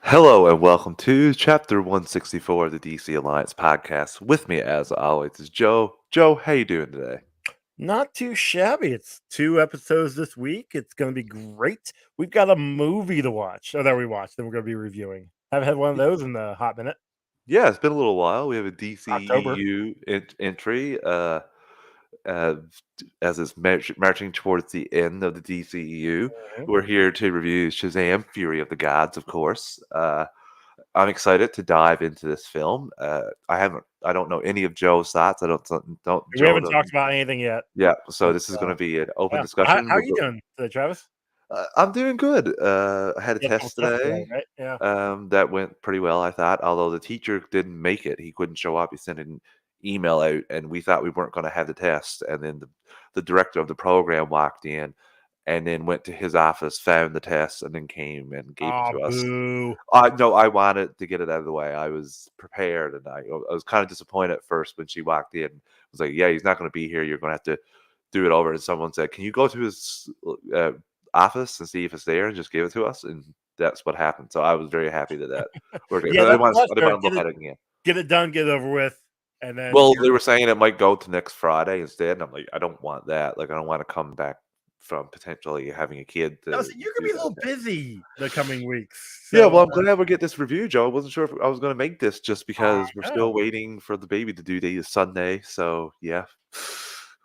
Hello and welcome to Chapter 164 of the DC Alliance podcast. With me, as always, is Joe. Joe, how you doing today? Not too shabby. It's 2 episodes this week. It's gonna be great. We've got a movie to watch, that we watched, and we're gonna be reviewing. Haven't had one of those in a hot minute. Yeah, it's been a little while. We have a October. DCEU entry uh, as it's marching towards the end of the DCEU. Mhm. We're here to review Shazam: Fury of the Gods, of course. I'm excited to dive into this film. I don't know any of Joe's thoughts. I don't We Joe. haven't talked about anything yet, Yeah, so but, this is going to be an open yeah. How discussion. are you doing today, Travis? I'm doing good. I had a You had some test stuff today, today, right? Yeah. that went pretty well, I thought, although the teacher didn't make it. He couldn't show up. He sent an email out, and we thought we weren't gonna have the test, and then the director of the program walked in and then went to his office, found the test, and then came and gave it Aw, to us. boo. No, I wanted to get it out of the way. I was prepared, and I was kinda disappointed at first when she walked in. I was like, "Yeah, he's not gonna be here. You're gonna have to do it over." And someone said, "Can you go to his, office and see if it's there and just give it to us?" And that's what happened. So I was very happy that worked Yeah, because that's I didn't fair. wanna look at it again. Get it done, get it over with, and then Well, you're they were saying it might go to next Friday instead, and I'm like, "I don't want that." Like, I don't wanna come back from potentially having a kid no, to so you're gonna do be a that. little busy the coming weeks, Yeah, so, well, I'm glad we get this review, Joe. I wasn't sure if I was gonna make this just I because we're still know. waiting for the baby to due date is Sunday, so yeah.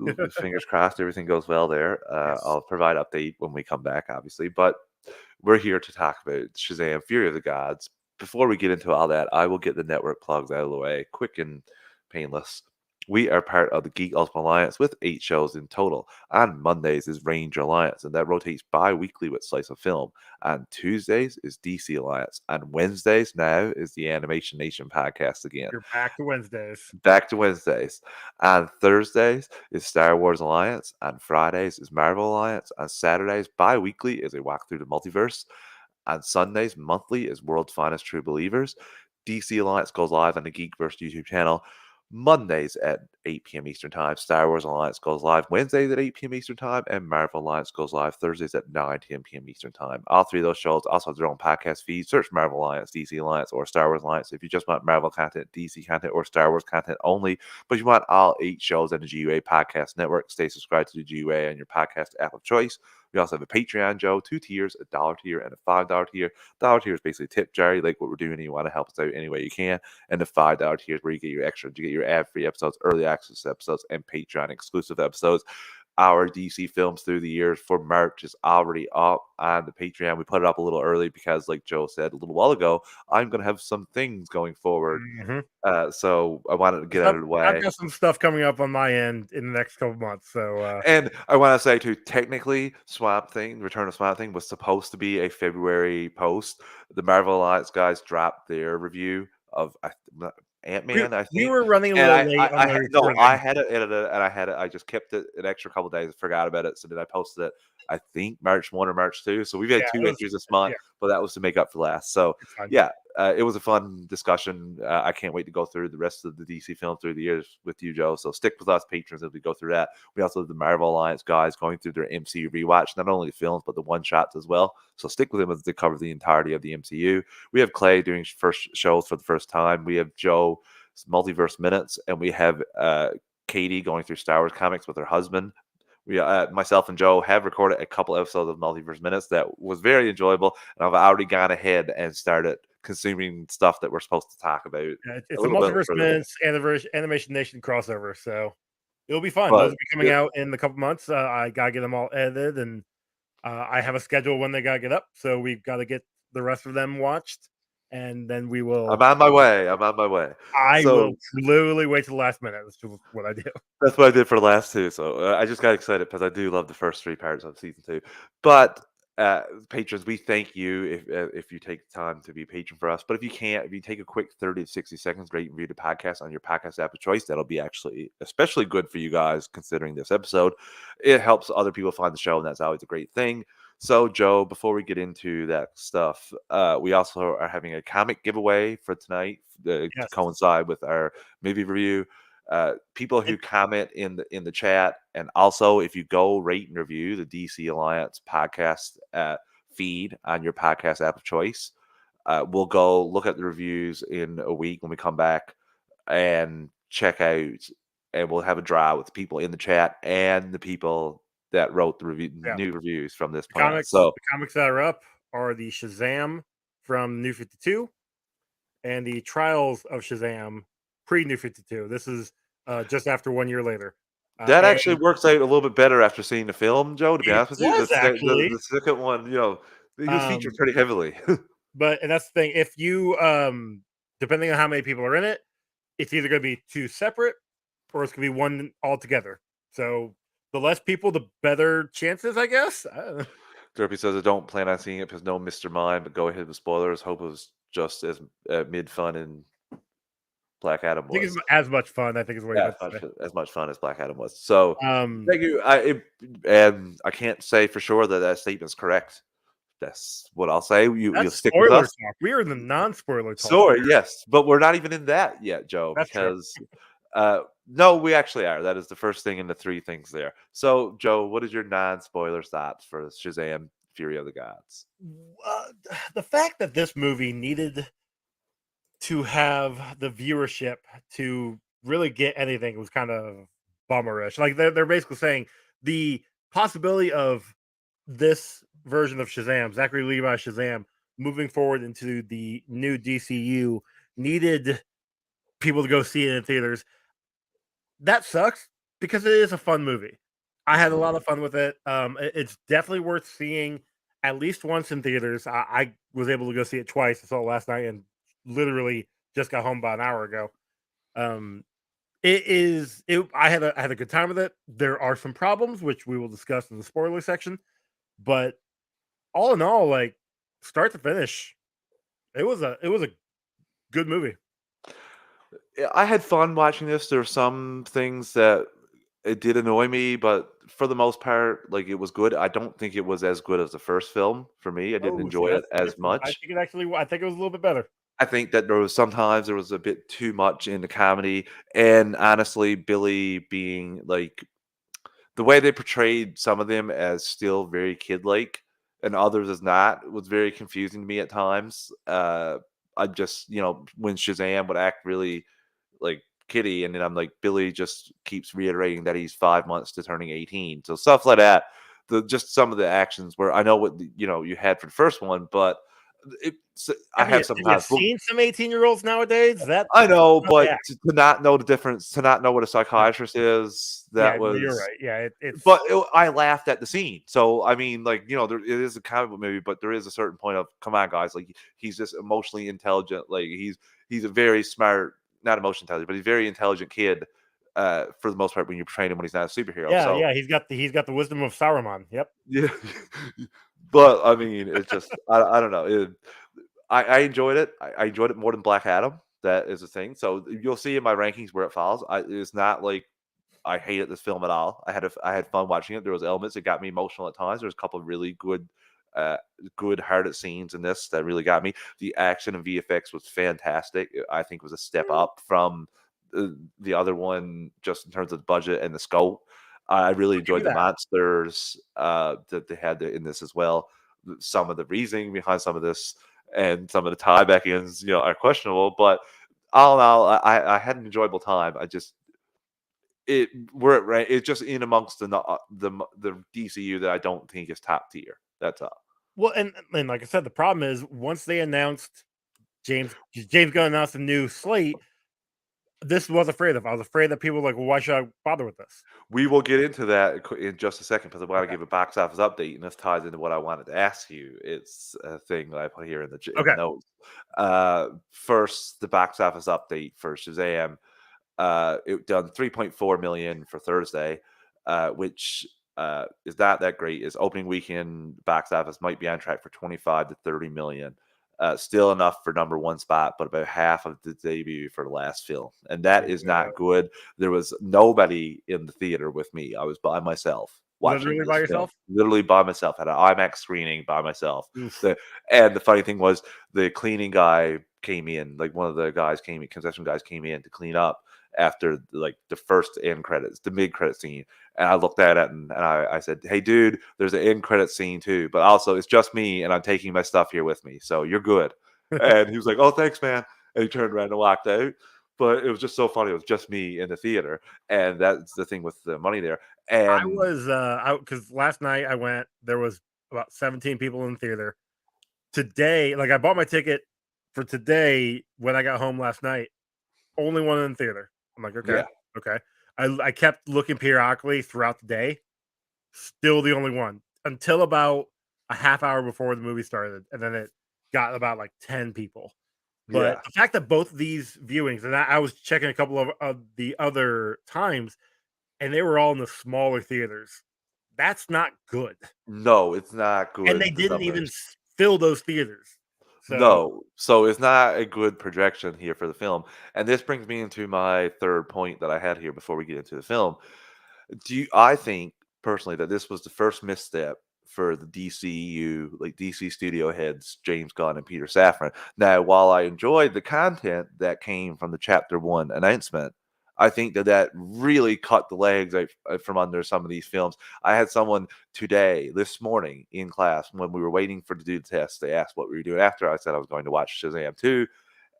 Ooh, fingers crossed everything goes well there. Yes. I'll provide update when we come back, obviously, but we're here to talk about Shazam: Fury of the Gods. Before we get into all that, I will get the network plugs out of the way, quick and painless. We are part of the Geek Ultimate Alliance with 8 shows in total. On Mondays is Ranger Alliance, and that rotates bi-weekly with Slice of Film. On Tuesdays is DC Alliance. On Wednesdays now is the Animation Nation podcast again. You're back to Wednesdays. Back to Wednesdays. On Thursdays is Star Wars Alliance. On Fridays is Marvel Alliance. On Saturdays, bi-weekly is a walk through the multiverse. On Sundays, monthly is World's Finest True Believers. DC Alliance goes live on the Geekverse YouTube channel Mondays at 8 p.m. Eastern Time. Star Wars Alliance goes live Wednesdays at 8 p.m. Eastern Time, and Marvel Alliance goes live Thursdays at 9 p.m. Eastern Time. All three of those shows also have their own podcast feed. Search Marvel Alliance, DC Alliance, or Star Wars Alliance if you just want Marvel content, DC content, or Star Wars content only. But you want all 8 shows on the GUA Podcast Network. Stay subscribed to the GUA on your podcast app of choice. We also have a Patreon, Joe, 2 tiers, a $1 tier and a $5 tier. $1 tier is basically tip jar. You like what we're doing and you want to help us out any way you can. And the $5 tier is where you get your extra, you get your ad-free episodes, early access episodes, and Patreon exclusive episodes. Our DC films through the years for March is already up on the Patreon. We put it up a little early because, like Joe said a little while ago, I'm going to have some things going forward. Mhm. So I wanted to get out I've of the I've way. got some stuff coming up on my end in the next couple months, so, And I want to say too, technically, Swamp Thing, Return of Swamp Thing was supposed to be a February post. The Marvel Alliance guys dropped their review of Ant we Man, I we think, were running a and little late on the no, I recording. had it edited and I had it. I just kept it an extra couple days, forgot about it, so then I posted it. I think March 1 or March 2. So we've had Yeah, 2 it was entries this month, yeah, but that was to make up for last. So it's fine. yeah, it was a fun discussion. I can't wait to go through the rest of the DC films through the years with you, Joe. So stick with us, patrons, as we go through that. We also have the Marvel Alliance guys going through their MCU rewatch, not only the films, but the one shots as well. So stick with them as they cover the entirety of the MCU. We have Clay doing first shows for the first time. We have Joe Multiverse Minutes, and we have Katie going through Star Wars comics with her husband. We, myself and Joe have recorded a couple episodes of Multiverse Minutes that was very enjoyable, and I've already gone ahead and started consuming stuff that we're supposed to talk about Yeah, a it's a little bit Multiverse further ahead. Minutes Animation Nation crossover, so it'll be fun. Those But will be coming out in a couple months. I gotta get them all edited, and I have a schedule when they gotta get up, so we've got to get the rest of them watched, and then we I'm will. on my way. I'm on my way. I will So literally wait till the last minute. That's just what I do. that's what I did for the last 2, so, I just got excited because I do love the first 3 parts of season 2. But, patrons, we thank you if you take the time to be a patron for us, but if you can't, if you take a quick 30 to 60 seconds, rate and review the podcast on your podcast app of choice, that'll be actually especially good for you guys considering this episode. It helps other people find the show, and that's always a great thing. So, Joe, before we get into that stuff, we also are having a comic giveaway for tonight, to Yes. coincide with our movie review. People It, who comment in the chat, and also if you go rate and review the DC Alliance podcast feed on your podcast app of choice, We'll go look at the reviews in a week when we come back and check out, and we'll have a draw with the people in the chat and the people that wrote the Yeah. new reviews from this The point on. comics So the comics that are up are the Shazam from New 52 and the Trials of Shazam pre New 52. This is just after 1 year later. that actually And works out a little bit better after seeing the film, Joe. To be it honest with you, does actually. the second one, he was featured Um, pretty heavily. but and that's the thing. If you depending on how many people are in it, it's either gonna be two separate or it's gonna be one altogether. So the less people, the better chances, I guess. I don't know. Derpy says, I don't plan on seeing it because no Mr. Mime, but go ahead with spoilers. Hope it was just as mid fun and Black Adam I think it's was. as much fun, I think is what you Yeah, meant to say. as much fun as Black Adam was. So, Um, thank you. And I can't say for sure that that statement's correct. That's what I'll say. You'll that's stick with spoiler us. talk. We are in the non-spoiler talk Sorry, here. yes, but we're not even in that yet, Joe, That's true. because no, we actually are. That is the first thing in the three things there. So, Joe, what is your non-spoiler thoughts for Shazam: Fury of the Gods? Uh, the fact that this movie needed to have the viewership to really get anything was kind of bummerish. Like they're basically saying the possibility of this version of Shazam, Zachary Levi Shazam, moving forward into the new DCU needed people to go see it in theaters. That sucks because it is a fun movie. I had a Mhm. lot of fun with it. It's definitely worth seeing at least once in theaters. I was able to go see it twice. I saw it last night and literally just got home about an hour ago. Um, it is. I had a good time with it. There are some problems which we will discuss in the spoiler section, but all in all, like start to finish, it was a good movie. Yeah, I had fun watching this. There were some things that it did annoy me, but for the most part, like it was good. I don't think it was as good as the first film for me. I didn't Oh, see, enjoy it that's as different. much. I think it was a little bit better. I think that there was a bit too much in the comedy, and honestly, Billy being like the way they portrayed some of them as still very kid-like and others as not was very confusing to me at times. I just, when Shazam would act really like Kitty, and then I'm like, Billy just keeps reiterating that he's 5 months to turning 18. So stuff like that. Just some of the actions where I know what you had for the first one, but I have Have you sometimes. seen some 18-year-olds nowadays? I know, How they but act. to not know the difference, to not know what a Yeah, psychiatrist is, yeah, that no, you're was. right. Yeah, it's But I laughed at the scene. So I mean, like there, it is a comic book movie, but there is a certain point of come on, guys. Like he's just emotionally intelligent. Like he's a very smart, not emotionally intelligent, but he's a very intelligent kid. For the most part, when you're training when he's not a superhero. yeah, So yeah. He's got the wisdom of Saruman. Yep. yeah, but I mean, it's just I don't know. I enjoyed it. I enjoyed it more than Black Adam. That is a thing. So you'll see in my rankings where it falls. It's not like I hated this film at all. I had fun watching it. There was elements that got me emotional at times. There's a couple of really uh, good hearted scenes in this that really got me. The action and VFX was fantastic. I think it was a step up from the other one, just in terms of the budget and the scope. I really I'll give enjoyed you the that. monsters that they had in this as well. Some of the reasoning behind some of this and some of the tie back ins, are questionable. But all in all, I had an enjoyable time. I just it's just in amongst the DCU that I don't think is top tier. That's all. Well, and like I said, the problem is once they announced James Gunn announced a new slate. This was afraid of. I was afraid that people were like, well, why should I bother with this? We will get into that in just a second because I want to Okay. give a box office update, and this ties into what I wanted to ask you. It's a thing that I put here in the Okay. notes. First, the box office update for Shazam. It done 3.4 million for Thursday, which is not that great. Its opening weekend box office might be on track for 25 to 30 million. Still enough for number one spot, but about half of the debut for the last film, and that is Yeah. not good. There was nobody in the theater with me. I was by myself watching Literally by this film, yourself? literally by myself at an IMAX screening by myself. Oof. And the funny thing was, the cleaning guy came in, like one of the guys came in, concession guys came in to clean up after like the first end credits, the mid credit scene. And I looked at it and I said, hey, dude, there's an end credit scene too. But also, it's just me and I'm taking my stuff here with me. So you're good. And he was like, "Oh, thanks, man." And he turned around and walked out. But it was just so funny. It was just me in the theater, and that's the thing with the money there. I And was, I because last night I went, there was about 17 people in the theater. Today, like, I bought my ticket for today when I got home last night, only one in the theater. I'm like, "Okay, yeah, okay." I kept looking periodically throughout the day, still the only one, until about a half hour before the movie started, and then it got about, like, 10 people. But yeah. the fact that both these viewings, and I was checking a couple of the other times, and they were all in the smaller theaters. That's not good. No, it's not And they good, the didn't even numbers. fill those theaters. So, No, so it's not a good projection here for the film, and this brings me into my 3rd point that I had here before we get into the film. I think personally that this was the first misstep for the DCU, like DC studio heads, James Gunn and Peter Safran. Now, while I enjoyed the content that came from the Chapter 1 announcement, I think that that really cut the legs out from under some of these films. I had someone today, this morning in class, when we were waiting for to do the test, they asked what we were doing after. I said I was going to watch Shazam 2,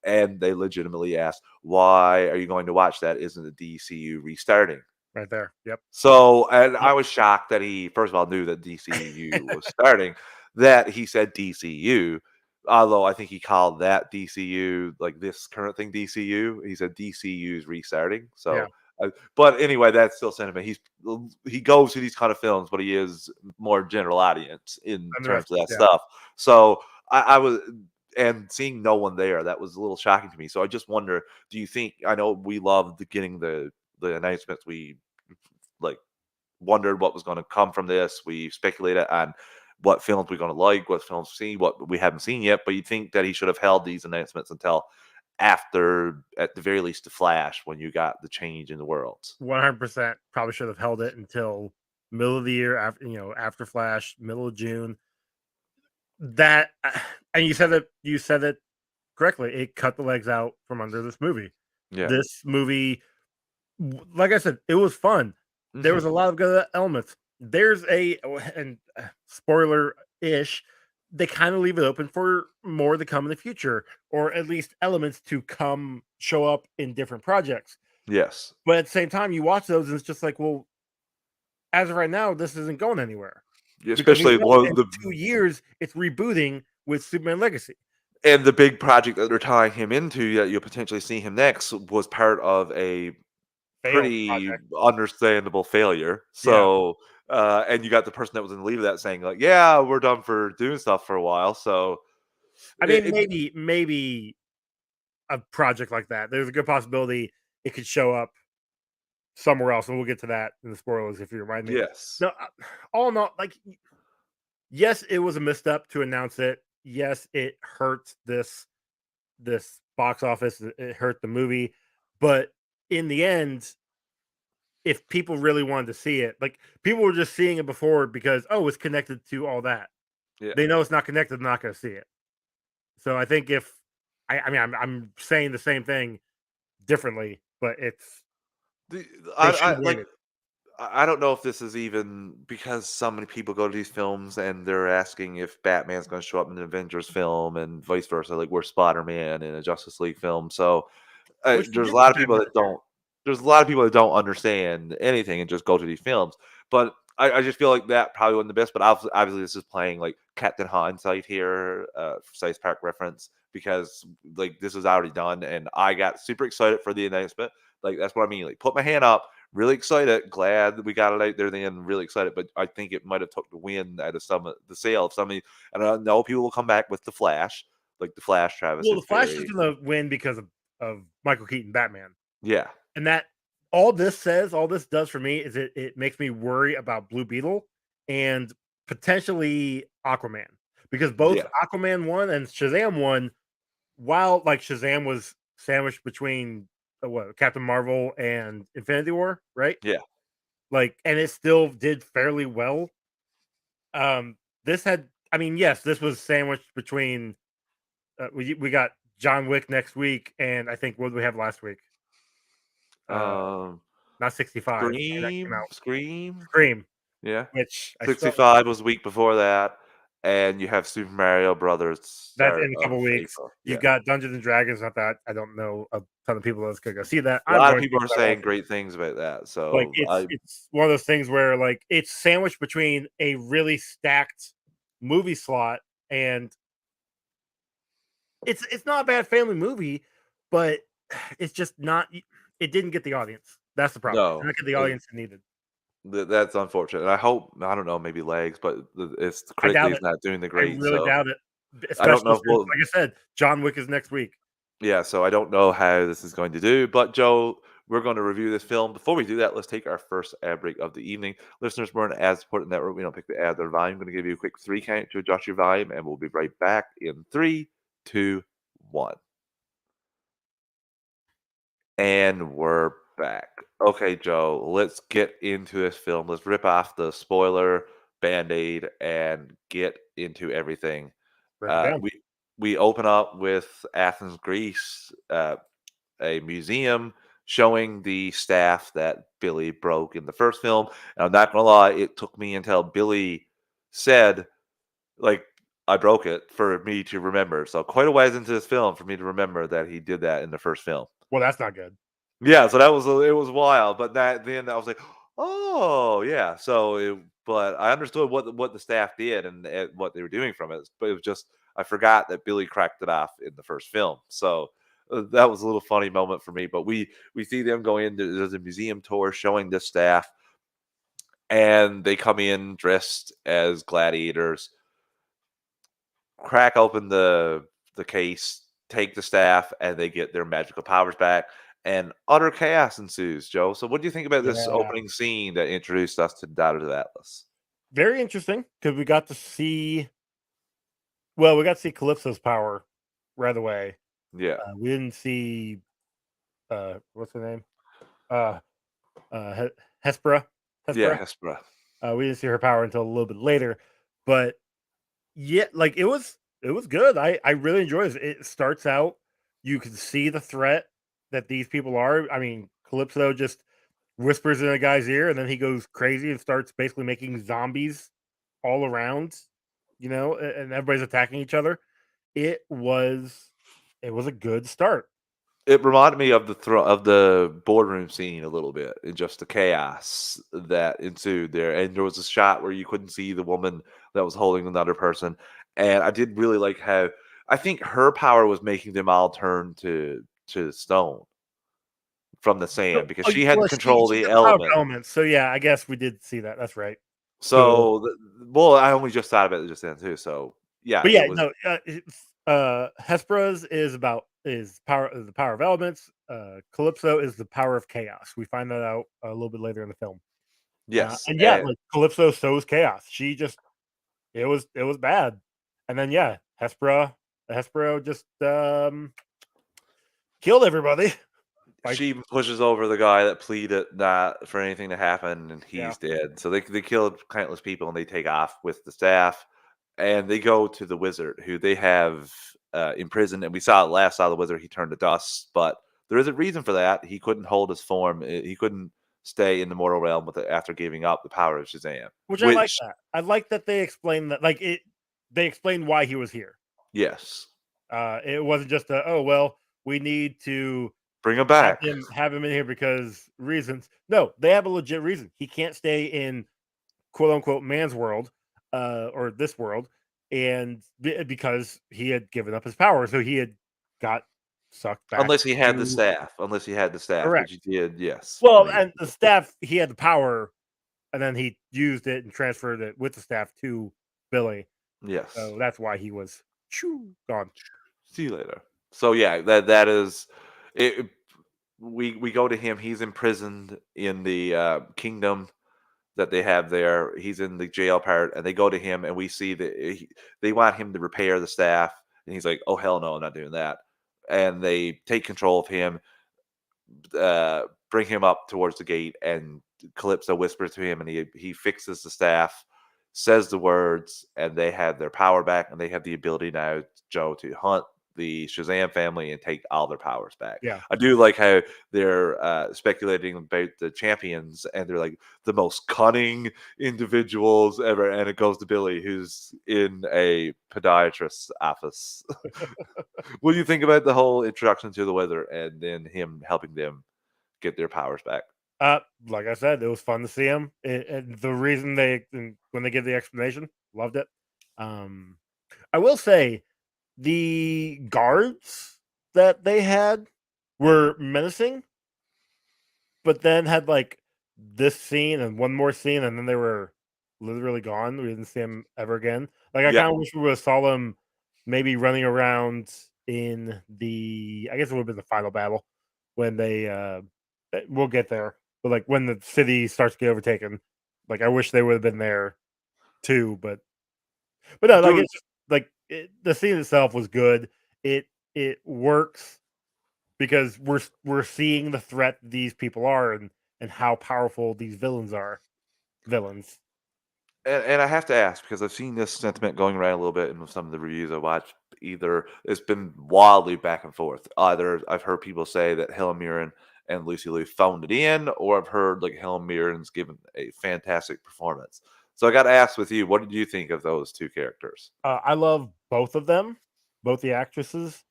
and they legitimately asked, "Why are you going to watch that? Isn't the DCU restarting?" right there. Yep. So, and Yep. I was shocked that he, first of all, knew that DCU was starting, that he said DCU, although I think he called that DCU, like this current thing DCU. He said DCU's restarting. Yeah. So, but anyway, that's still sentiment. He goes to these kind of films, but he is more general audience in And the terms rest, of that yeah. stuff. So I was, and seeing no one there, that was a little shocking to me. So I just wonder, do you think, I know we loved getting the announcements, we like wondered what was going to come from this. We speculated on what films we're going to like, what films see, what we haven't seen yet. But you think that he should have held these announcements until after, at the very least, the Flash, when you got the change in the worlds. 100% probably should have held it until middle of the year after, after Flash, middle of June. That and you said it correctly. It cut the legs out from under this movie. Yeah. This movie, like I said, it was fun. There was Hmm. a lot of good elements. There's and spoiler ish, they kind of leave it open for more to come in the future, or at least elements to come show up in different projects. Yes. But at the same time, you watch those and it's just like, well, as of right now, this isn't going anywhere because we Especially know one in of the 2 years it's rebooting with Superman Legacy. and the big project that they're tying him into that you'll potentially see him next was part of a Failed pretty project. understandable failure. Yeah. So, and you got the person that was in the lead of that saying like, "Yeah, we're done for doing stuff for a while." So, I mean, it maybe a project like that, there's a good possibility it could show up somewhere else, and we'll get to that in the spoilers if you remind me. yes, No, all in all, like, yes, it was a misstep to announce it. Yes, it hurt this box office. It hurt the movie, but in the end, if people really wanted to see it, like people were just seeing it before because it's connected to all that. yeah. They know it's not connected, they're not going to see it. So I think if I mean I'm saying the same thing differently, but it's The they should I have like waited. I don't know if this is even because so many people go to these films and they're asking if Batman's going to show up in an Avengers film and vice versa, like where Spider-Man in a Justice League film. So Which he there's a did with lot of Batman people that Returns. don't. There's a lot of people that don't understand anything and just go to these films. But I just feel like that probably wasn't the best. But obviously, this is playing like Captain Hindsight here, South Park reference, because like this is already done, and I got super excited for the announcement. Like that's what I mean. Like put my hand up, really excited, glad we got it out there. Then really excited, but I think it might have took the wind out of some of the sale of some of these. And I know people will come back with the Flash, like the Flash. Travis Well, is the Flash is very gonna win because of Michael Keaton Batman. yeah. And that all this does for me is it makes me worry about Blue Beetle and potentially Aquaman. Because both Yeah, Aquaman 1 and Shazam 1, while like Shazam was sandwiched between what Captain Marvel and Infinity War, right? yeah, Like, and it still did fairly well. This had, I mean, yes, this was sandwiched between. We got John Wick next week, and I think what did we have last week? Uh, um, not 65. And that came Scream, out Scream, Scream, yeah. which I still 65 was the week before that. and you have Super Mario Brothers That's start in a of couple weeks. April. You've Yeah. got Dungeons& and Dragons, not that I don't know a ton of people that's gonna go see that. A I'm lot of going to people are because I want saying to. great things about that, Like, so it's I it's one of those things where, like, it's sandwiched between a really stacked movie slot, and it's not a bad family movie, but it's just not it didn't get the audience. That's the problem. It did no, not get the audience it needed. that's unfortunate, and I hope I don't know, maybe legs, but it's I critically doubt it's it. not doing the I great, really so doubt it, I don't especially know if since, we'll like I said, John Wick is next week. yeah, so I don't know how this is going to do, but Joe, we're going to review this film. Before we do that, let's take our first ad break of the evening. Listeners, we're an ad-supported network. We don't pick the ad or volume. I'm going to give you a quick 3 count to adjust your volume, and we'll be right back in 3, 2, 1. And we're back. Okay, Joe, let's get into this film. Let's rip off the spoiler band-aid and get into everything. Break it Uh, down. we we open up with Athens, Greece, a museum showing the staff that Billy broke in the first film. And I'm not gonna lie, it took me until Billy said, like, I broke it for me to remember. So quite a ways into this film for me to remember that he did that in the first film. Well, that's not good. Yeah, so that was it was wild, but that then I was like, "Oh, yeah." But I understood what the staff did and what they were doing from it, but it was just I forgot that Billy cracked it off in the first film. So that was a little funny moment for me. But we see them going into there's a museum tour showing this staff, and they come in dressed as gladiators, crack open the case, take the staff, and they get their magical powers back, and utter chaos ensues, Joe. So what do you think about this Yeah. opening scene that introduced us to Daughters of Atlas? Very interesting because we got to see well, we got to see Calypso's power right away. Yeah. We didn't see, what's her name? Uh, Hespera. Yeah, Hespera. Hespera. We didn't see her power until a little bit later, but yeah, like it was good. I really enjoyed it. It starts out, you can see the threat that these people are. I mean, Calypso just whispers in a guy's ear, and then he goes crazy and starts basically making zombies all around, and everybody's attacking each other. It was it was a good start. It reminded me of of the boardroom scene a little bit, and just the chaos that ensued there. And there was a shot where you couldn't see the woman that was holding another person, and I did really like how I think her power was making them all turn to stone from the So, sand because oh, she had to well, control she the got the power of element. elements. So yeah, I guess we did see that. That's right. So, So, well, I only just thought about it just then too. So, yeah, but it yeah, was no, Hespera's is power the power of elements. Calypso is the power of chaos. We find that out a little bit later in the film. yes, And yeah, and like Calypso sows chaos. She just it was bad. And then yeah, Hespera just killed everybody. Like, she even pushes over the guy that pleaded not for anything to happen, and yeah. he's dead. So they killed countless people, and they take off with the staff, and they go to the wizard, who they have imprisoned. And we saw the wizard; he turned to dust. But there is a reason for that. He couldn't hold his form. He couldn't stay in the mortal realm with it after giving up the power of Shazam. Which I like Which, that. I like that they explained that they explained why he was here. yes, It wasn't just a, "Oh, well, we need to bring him have back. him in here because reasons." No, they have a legit reason. He can't stay in quote unquote man's world, or this world, and because he had given up his power, so he had got sucked back Unless he had the to staff. Unless he had the staff, correct. which he did. Yes, when Well, he and the staff, he had the power, and then he used it and transferred it with the staff to Billy. yes. So that's why he was gone. See you later. So yeah, that is it. We go to him. He's imprisoned in the kingdom that they have there. He's in the jail part, and they go to him, and we see that they want him to repair the staff, and he's like, "Oh hell no, I'm not doing that." And they take control of him, bring him up towards the gate, and Calypso whispers to him, and he fixes the staff, says the words, and they have their power back, and they have the ability now, Joe, to hunt the Shazam family and take all their powers back. Yeah. I do like how they're speculating about the champions, and they're like the most cunning individuals ever. And it goes to Billy, who's in a podiatrist's office. What do you think about the whole introduction to the Wizard and then him helping them get their powers back? Like I said, it was fun to see him. And the reason when they give the explanation, loved it. Um, I will say the guards that they had were menacing, but then had like this scene and one more scene, and then they were literally gone. We didn't see them ever again. Like I Yeah, kind of wish we would have saw them maybe running around in the. I guess it would have been the final battle when they. We'll get there, but like when the city starts to get overtaken, like I wish they would have been there too. But no, like dude. it's just, like the scene itself was good. It works because we're seeing the threat these people are and how powerful these villains are. Villains. And I have to ask because I've seen this sentiment going around a little bit in some of the reviews I watched. Either it's been wildly back and forth. Either I've heard people say that Helen Mirren and Lucy Liu phoned it in, or I've heard like Helen Mirren's given a fantastic performance. So I got to ask with you, what did you think of those two characters? I love both of them, both the actresses.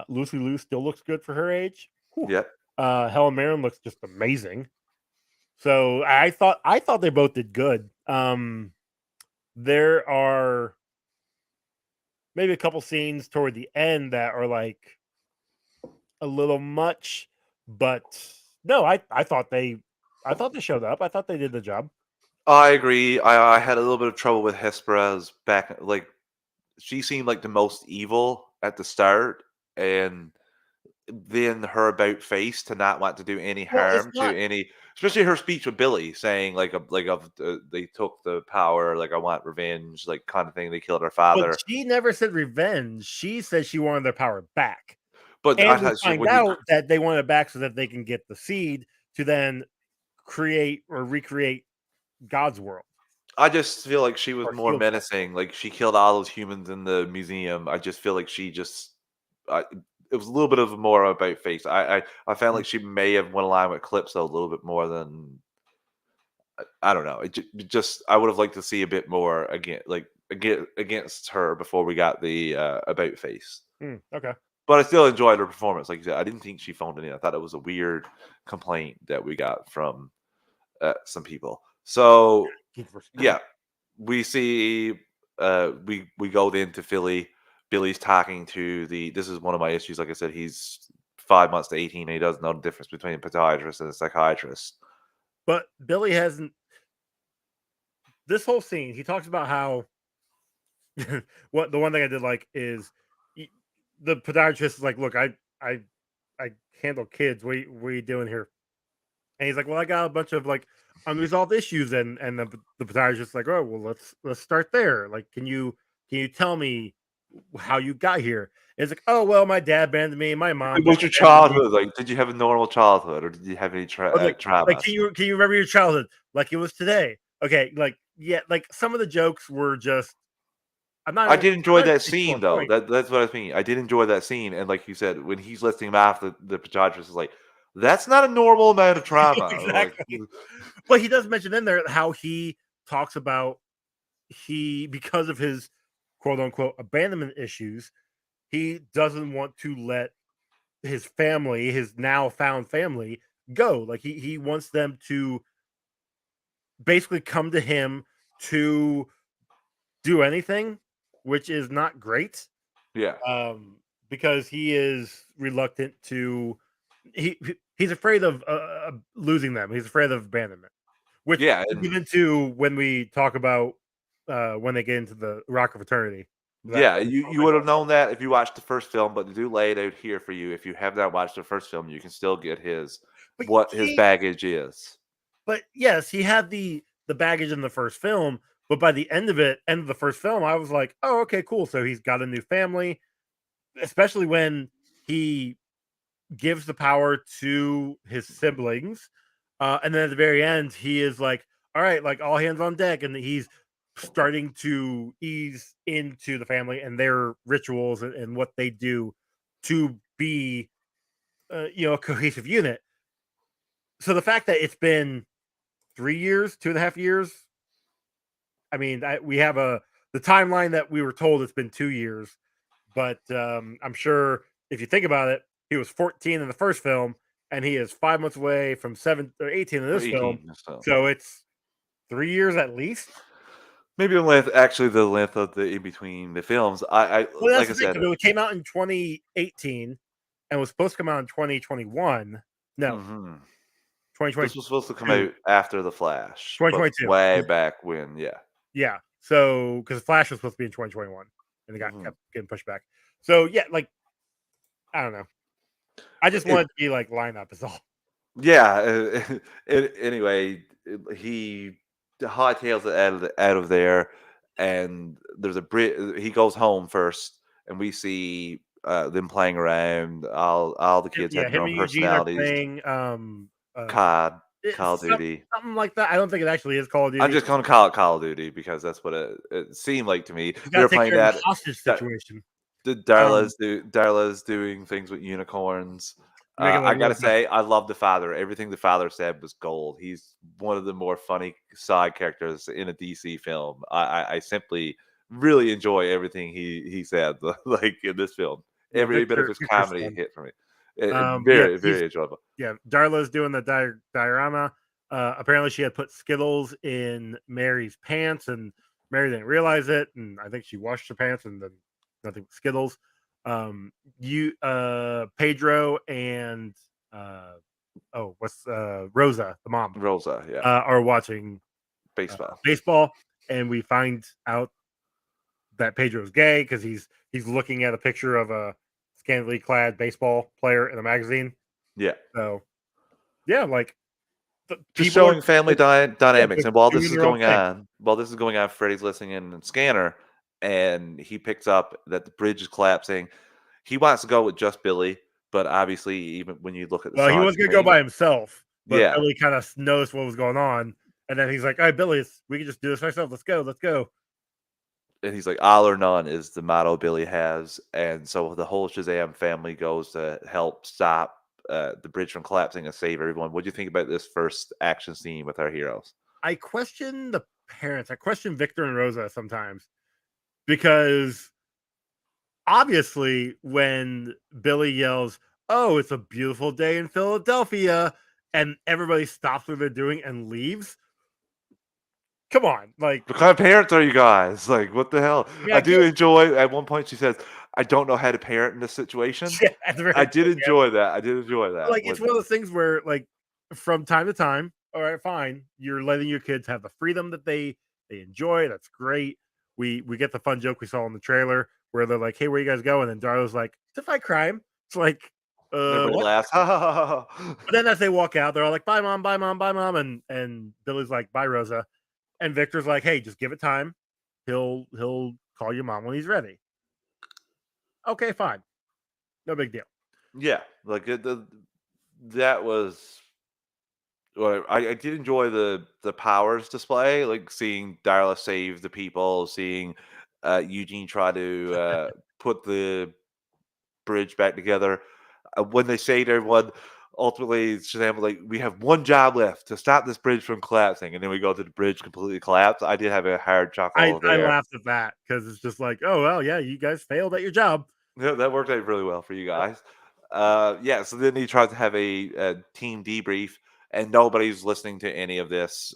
Lucy Liu still looks good for her age. Whew. Yep. Helen Mirren looks just amazing. So I thought they both did good. There are maybe a couple scenes toward the end that are like a little much, but no, I thought they showed up. I thought they did the job. I agree. I had a little bit of trouble with Hespera's back. Like she seemed like the most evil at the start, and then her about face to not want to do any Well, it's harm not. to any, especially her speech with Billy saying like they took the power, like I want revenge, like kind of thing. They killed her But father, she never said revenge. She said she wanted their power back. but I And we thought she find when you. out that they want it back so that they can get the seed to then create or recreate God's world I just feel like she was or more heal the world. menacing. Like she killed all those humans in the museum. I just feel like she just. I, it was a little bit of more about face. I found Mm, like she may have went along with Calypso a little bit more than I don't know. It just I would have liked to see a bit more again, like against her before we got the about face. okay. But I still enjoyed her performance. Like you said, I didn't think she phoned it in. I thought it was a weird complaint that we got from some people. So Geek versus yeah, nerd. we see we go then to Philly. Billy's talking to the. This is one of my issues. Like I said, he's 5 months to 18. And he doesn't know the difference between a podiatrist and a psychiatrist. But Billy hasn't this whole scene, he talks about how what the one thing I did like is the podiatrist is like, look, I I handle kids. What are you doing here? And he's like, well, I got a bunch of like unresolved issues, and the podiatrist is like, oh, well, let's start there. Like, can you tell me how you got here? And it's like, oh, well, my dad abandoned me, my mom What's your abandoned me. childhood like? Did you have a normal childhood, or did you have any I was like, trauma? can you remember your childhood like it was today? Okay, like yeah, like some of the jokes were just. I did I'm enjoy not that saying people scene on though. point. That's what I mean. I did enjoy that scene, and like you said, when he's listing them off, the podiatrist is like, "That's not a normal amount of trauma." Like, Exactly. But he does mention in there how he talks about because of his quote unquote abandonment issues, he doesn't want to let his family, his now found family, go. Like he wants them to basically come to him to do anything, which is not great. yeah, Because he is reluctant to he's afraid of losing them. He's afraid of abandonment, which yeah, we'll and get into when we talk about when they get into the Rock of Eternity. That yeah. that You would have known that if you watched the first film, but they do lay it out here for you. If you have not watched the first film, you can still get his but what his see, baggage is. but yes, he had the baggage in the first film, but by the end of the first film, I was like, oh, okay, cool. So he's got a new family, especially when he gives the power to his siblings. And then at the very end, he is like, all right, like all hands on deck. And he's starting to ease into the family and their rituals and what they do to be, a cohesive unit. So the fact that it's been 3 years, 2.5 years. I mean, we have the timeline that we were told it's been 2 years, but I'm sure if you think about it, he was 14 in the first film, and he is 5 months away from 7 or 18 in Or this film. 18, so So it's 3 years at least. maybe the length, actually, the length of the in between the films. I Well, that's like I the thing, said. because it came out in 2018 and was supposed to come out in 2021. No, Mhm. This was supposed to come 2022. out after The Flash, but 2022. way back when, yeah. Yeah. So because Flash was supposed to be in 2021, and it got Mhm. kept getting pushed back. So yeah, like I don't know. I just It wanted to be like lineup is all. Yeah, anyway, he hightails it out of there, and there's a he goes home first, and we see, them playing around, all the kids Yeah, having their him own and Eugene are personalities. playing uh Call of Duty. something like that. I don't think it actually is Call of I'm Duty. just gonna call it Call of Duty because that's what it seemed like to me. He's They gotta were take playing care of the that. hostage that situation. Um, Darla's doing things with unicorns. making like I little gotta say, I love the father. Everything the father said was gold. He's one of the more funny side characters in a DC film. I simply really enjoy everything he said, like, in this film. yeah, Every bit of his Victor's comedy son. hit for me. Yeah, Very, he's very enjoyable. yeah, Darla's doing the diorama. Apparently she had put Skittles in Mary's pants and Mary didn't realize it, and I think she washed her pants and then nothing but Skittles. You Pedro and uh what's Rosa, the mom, Rosa, yeah. are watching Baseball. baseball, and we find out that Pedro's gay because he's looking at a picture of a scantily clad baseball player in a magazine. Yeah. So yeah, like Just people are showing family yeah, dynamics, just and while this doing is their own going thing. on, Freddy's listening in and Scanner, and he picks up that the bridge is collapsing. He wants to go with just Billy, but obviously, even when you look at the Well, he side was gonna go screen. by himself, but Yeah, Billy kind of noticed what was going on, and then he's like, "All right, Billy, we can just do this ourselves. Let's go, let's go." and he's like, "All or none" is the motto Billy has, and so the whole Shazam family goes to help stop, the bridge from collapsing and save everyone. What do you think about this first action scene with our heroes? I question the parents. I question Victor and Rosa sometimes because obviously when Billy yells, "Oh, it's a beautiful day in Philadelphia," and everybody stops what they're doing and leaves. Come on, like, What kind of parents are you guys? Like, what the hell? yeah, I I do get enjoy at one point she says, "I don't know how to parent in this situation." yeah, at the very I end, did yeah. enjoy that. I did enjoy that Like, it's when one of those things where, like, from time to time, all right, fine, you're letting your kids have the freedom that they enjoy. That's great. We get the fun joke we saw in the trailer where they're like, "Hey, where you guys going?" And Darla's like, "To fight crime." It's like, everybody what? laughs. Ha ha ha ha. But then as they walk out, they're all like, "Bye, mom. Bye, mom. Bye, mom." And Billy's like, "Bye, Rosa." And Victor's like, "Hey, just give it time. He'll call your mom when he's ready." Okay, fine. No big deal. Yeah, like that was. Well, I did enjoy the powers display, like seeing Darla save the people, seeing Eugene try to put the bridge back together. When they say to everyone, ultimately, Shazam was like, "We have one job left to stop this bridge from collapsing," and then we go to the bridge completely collapse. I did have a hard chuckle I there. laughed at that because it's just like, "Oh, well, yeah, you guys failed at your job." Yeah, that worked out really well for you guys. Yeah, so then he tries to have a team debrief, and nobody's listening to any of this,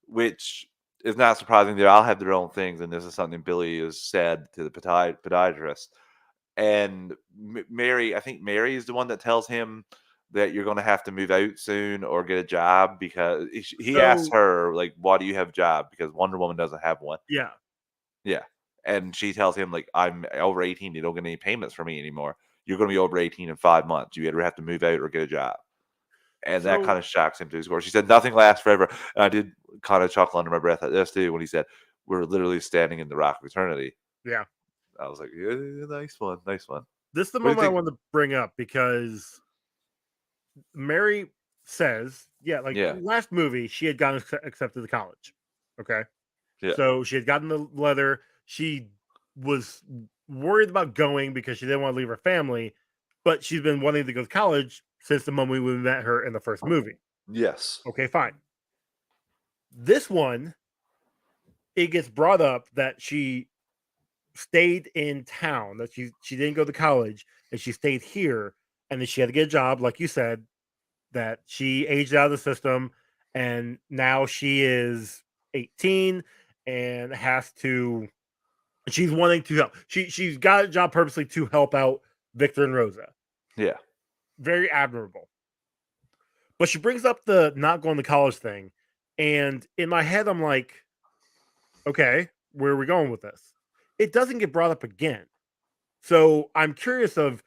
which is not surprising. They all have their own things, and this is something Billy has said to the podiatrist. And Mary, I think Mary is the one that tells him that you're going to have to move out soon or get a job because he asks So, her like, "Why do you have a job?" Because Wonder Woman doesn't have one. yeah. Yeah, and she tells him like, "I'm over 18. You don't get any payments from me anymore. You're going to be over 18 in 5 months. You either have to move out or get a job." And that So, kind of shocks him to his core. She said, "Nothing lasts forever." And I did kind of chuckle under my breath at this too when he said, "We're literally standing in the rock of eternity." yeah. I was like, "Yeah, nice one, nice one." This is the What do you moment I think? wanted to bring up because Mary says, yeah, like, Yeah. last movie, she had gotten accepted to college, okay? Yeah. So she had gotten the letter. She was worried about going because she didn't want to leave her family, but she's been wanting to go to college since the moment we met her in the first movie. Yes. Okay, fine. This one, it gets brought up that she stayed in town, that she didn't go to college, and she stayed here, and then she had to get a job, like you said, that she aged out of the system, and now she is 18 and has to. She's wanting to help. She's got a job purposely to help out Victor and Rosa. Yeah. Very admirable. But she brings up the not going to college thing, and in my head, I'm like, okay, where are we going with this? It doesn't get brought up again. So I'm curious of,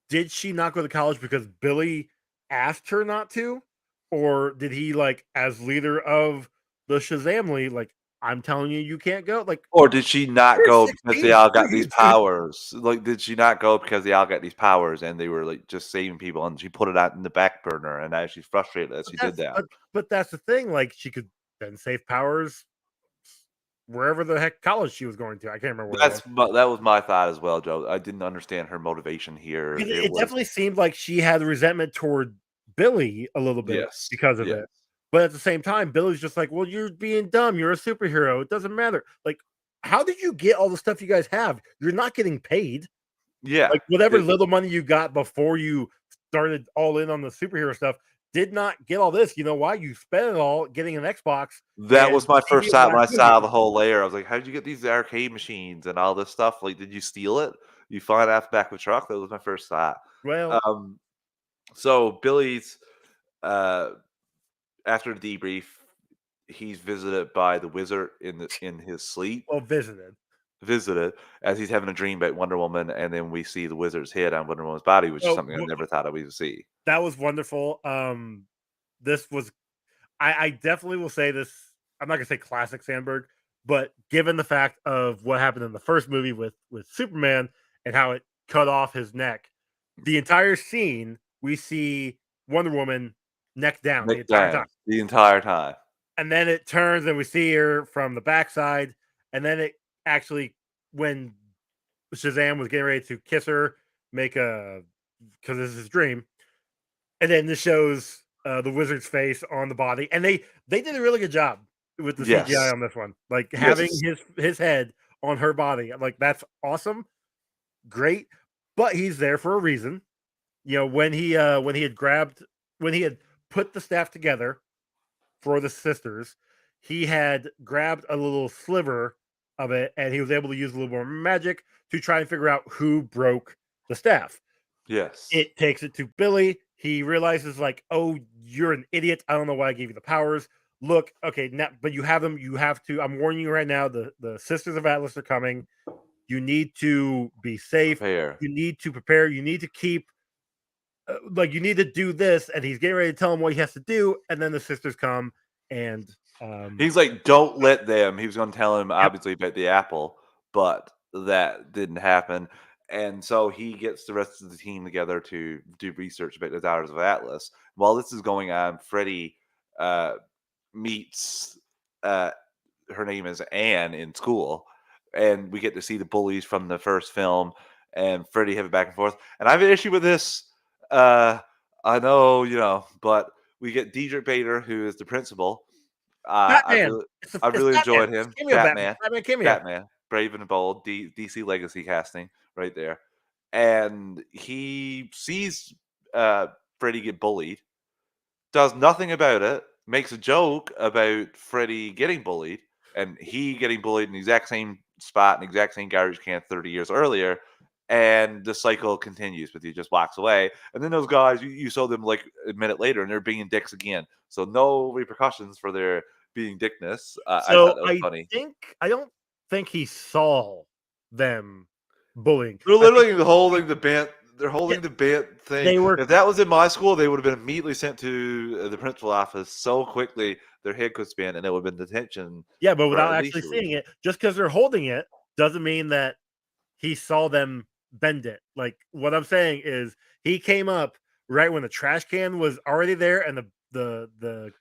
did she not go to college because Billy asked her not to? Or did he, like, as leader of the Shazam League, like, I'm telling you, you can't go? Like, Or did she not you're go because they 16. all got these powers? Like, did she not go because they all got these powers and they were, like, just saving people and she put it out in the back burner and now she's frustrated that But she did that's that? but that's the thing. Like, she could then save powers wherever the heck college she was going to. I can't remember what it was. That was my thought as well, Joe. I didn't understand her motivation here. Because It it was definitely seemed like she had resentment toward Billy a little bit yes, because of yes. it. But at the same time, Billy's just like, "Well, you're being dumb. You're a superhero. It doesn't matter." Like, how did you get all the stuff you guys have? You're not getting paid. Yeah, Like, whatever it little money you got before you started all in on the superhero stuff did not get all this. You know why? You spent it all getting an Xbox that was and my TV first over thought when last I movie. saw the whole layer. I was like, "How did you get these arcade machines and all this stuff? Like, did you steal it? You find it off the back of a truck?" That was my first thought. Well, Um, so Billy's, uh after the debrief, he's visited by the wizard in his sleep. visited. Visited as he's having a dream about Wonder Woman, and then we see the wizard's head on Wonder Woman's body, which is So something I never thought I would see. that was wonderful. This was I definitely will say this. I'm not gonna say classic Sandberg, but given the fact of what happened in the first movie with Superman and how it cut off his neck, the entire scene we see Wonder Woman neck down the Nick entire time, down the entire time. and then it turns and we see her from the backside, and then it actually when Shazam was getting ready to kiss her, make a because this is his dream, and then this shows the wizard's face on the body, and they did a really good job with the CGI Yes. on this one. Like Yes, having it's his head on her body, like that's awesome, great. But he's there for a reason. You know, when he had grabbed when he had put the staff together for the sisters, he had grabbed a little sliver of it, and he was able to use a little more magic to try and figure out who broke the staff. yes. It takes it to Billy. He realizes, like, oh, you're an idiot. I don't know why I gave you the powers. Look, okay, now, but you have them. You have to. I'm warning you right now. The Sisters of Atlas are coming. You need to be safe. Prepare. You need to prepare. You need to keep. Like, you need to do this, and he's getting ready to tell him what he has to do, and then the sisters come, and He's like, "Don't let them." He was gonna tell him yep. obviously about the apple, but that didn't happen, and so he gets the rest of the team together to do research about the Daughters of Atlas. While this is going on, Freddy, uh, meets, uh her name is Anne in school, and we get to see the bullies from the first film, and Freddy have a back and forth. And I have an issue with this. Uh, I know, but we get Diedrich Bader, who is the principal. I Batman. really, It's a, I it's really Batman. enjoyed It's him. cameo Batman. Batman, Batman cameo. Batman, Brave and Bold, DC Legacy casting right there, and he sees Freddy get bullied, does nothing about it, makes a joke about Freddy getting bullied, and he getting bullied in the exact same spot, in the exact same garbage can 30 years earlier, and the cycle continues, but he just walks away. And then those guys, you saw them like a minute later, and they're being dicks again. So no repercussions for their being dickness. I thought So that was funny. I don't think he saw them bullying. They're I think literally he, holding the bent. They're yeah, holding the bent thing. they were If that was in my school, they would have been immediately sent to the principal office so quickly their head could spin, and it would have been detention yeah, but for without at actually least a week. seeing it, just because they're holding it doesn't mean that he saw them bend it. Like, what I'm saying is he came up right when the trash can was already there and the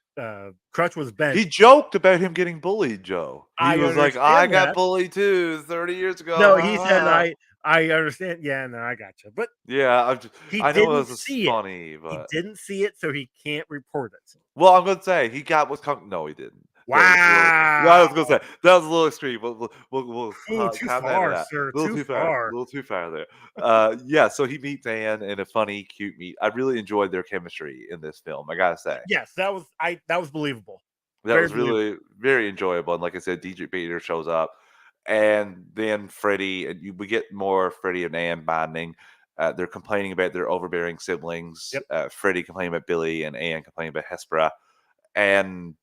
crutch was bent. He joked about him getting bullied, Joe. He I was like, "I understand got that. bullied too 30 years ago, No, ha he said, ha." I understand. Yeah, no, I gotcha. But Yeah, he I know didn't this is see it. funny, He but didn't see it, so he can't report it. well, I'm gonna say he got what's coming. No, he didn't. That was a little no, I Wow. was gonna say, that was a little extreme. We'll Ooh, ca too calm down to far, that. sir, A little too too far, a far. little too far there. Yeah, so he meets Anne in a funny, cute meet. I really enjoyed their chemistry in this film, I gotta say. Yes, that was believable. That Very was believable. really very enjoyable, and like I said, Dietrich Bader shows up, and then Freddie and we get more Freddie and Anne bonding. They're complaining about their overbearing siblings. Yep, Freddie complaining about Billy, and Anne complaining about Hespera. And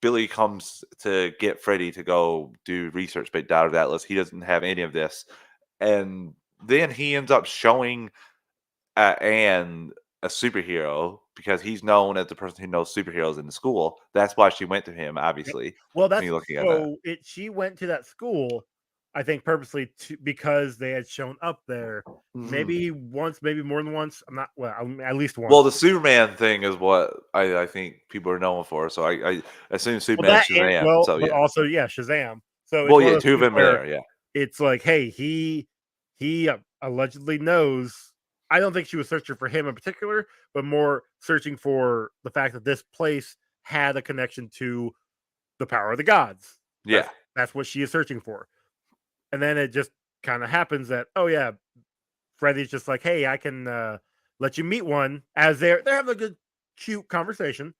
Billy comes to get Freddie to go do research about Daughter Atlas. He doesn't have any of this, and then he ends up showing Anne a superhero because he's known as the person who knows superheroes in the school. That's why she went to him, yep. obviously, Well, when that's you're looking at that. so it she went to that school, I think purposely to because they had shown up there Mhm. maybe once, maybe more than once. I'm not well, at least Well, once. the Superman thing is what I think people are known for, so I assume Well, Superman that and Shazam, well, so but yeah. also, yeah, Shazam. So it's Well, one of yeah, those 2 of things them are where there, yeah. it's like, hey, he allegedly knows. I don't think she was searching for him in particular, but more searching for the fact that this place had a connection to the power of the gods. Yeah. That's what she is searching for. And then it just kind of happens that, oh yeah, Freddy's just like, hey, I can let you meet one as they're having a good, cute conversation,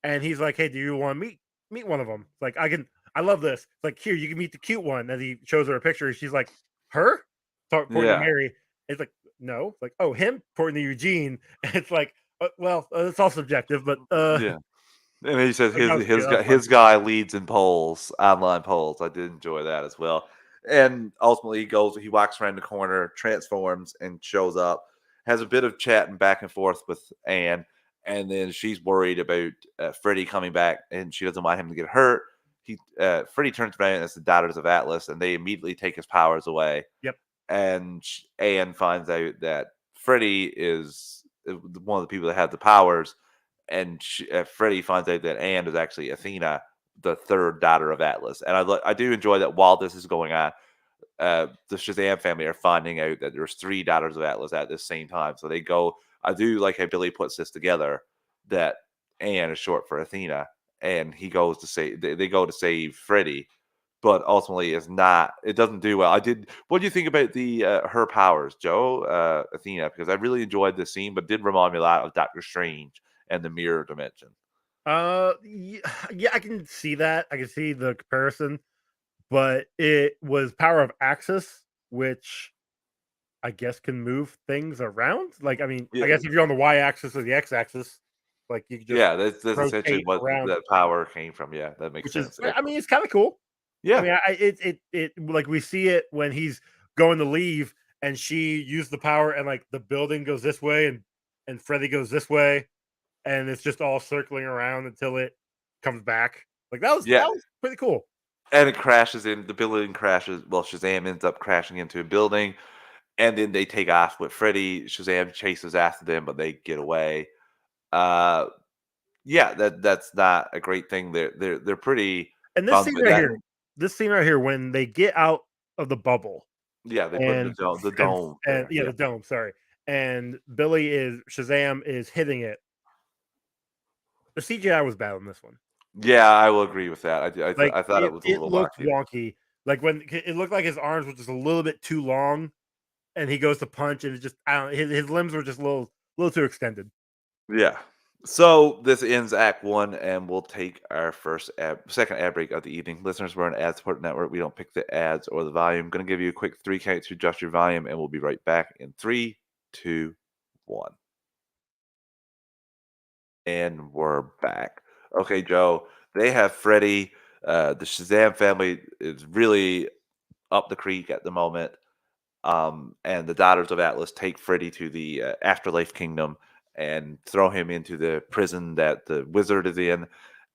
and he's like, hey, do you want to meet one of them? It's like I can. I love this. It's like here, you can meet the cute one. As he shows her a picture, she's like, her, pointing to Yeah. Mary. It's like no, it's like oh him, pointing to Eugene. And it's like well, it's all subjective, but Yeah. And he says like, that was cute. That was fun. his guy leads in polls, online polls. I did enjoy that as well. And ultimately, he walks around the corner, transforms, and shows up. Has a bit of chatting back and forth with Anne, and then she's worried about Freddy coming back, and she doesn't want him to get hurt. Freddy turns around as the Daughters of Atlas, and they immediately take his powers away. Yep. And Anne finds out that Freddy is one of the people that have the powers, and Freddie finds out that Anne is actually Athena, the third daughter of Atlas. And I do enjoy that while this is going on, the Shazam family are finding out that there's three daughters of Atlas at the same time. So they go. I do like how Billy puts this together that Anne is short for Athena, and he goes to save. They go to save Freddie, but ultimately it's not. It doesn't do well. I did. What do you think about the her powers, Joe, Athena? Because I really enjoyed this scene, but did remind me a lot of Doctor Strange and the mirror dimension. Yeah, yeah, I can see that. I can see the comparison, but it was power of axis, which I guess can move things around. Like, I mean, I Yeah, guess if you're on the y axis or the x axis, like you could just yeah, that's essentially rotate what around, that power came from. Yeah, that makes which is, sense. I Excellent. mean, it's kind of cool. I Yeah, mean, it like we see it when he's going to leave, and she used the power, and like the building goes this way, and Freddy goes this way, and it's just all circling around until it comes back. Like yeah, that was pretty cool. and it crashes in the building crashes. Well, Shazam ends up crashing into a building, and then they take off with Freddy. Shazam chases after them, but they get away. Uh, yeah, that's not a great thing. They're pretty And bummed with that. this scene right here, when they get out of the bubble, Yeah, they put and the dome there. yeah, Yeah, the dome, sorry, and Billy is Shazam is hitting it. The CGI was bad on this one. yeah, I will agree with that. Like I thought it was a it little looked wacky. wonky. Like when it looked like his arms were just a little bit too long, and he goes to punch, and it just I don't his limbs were just a little too extended. Yeah. So this ends Act One, and we'll take our second ad break of the evening. Listeners, we're an ad-supported network. We don't pick the ads or the volume. Going to give you a quick three count to adjust your volume, and we'll be right back in three, two, one, and we're back. Okay, Joe. They have Freddy. The Shazam family is really up the creek at the moment. And the Daughters of Atlas take Freddy to the Afterlife Kingdom and throw him into the prison that the wizard is in.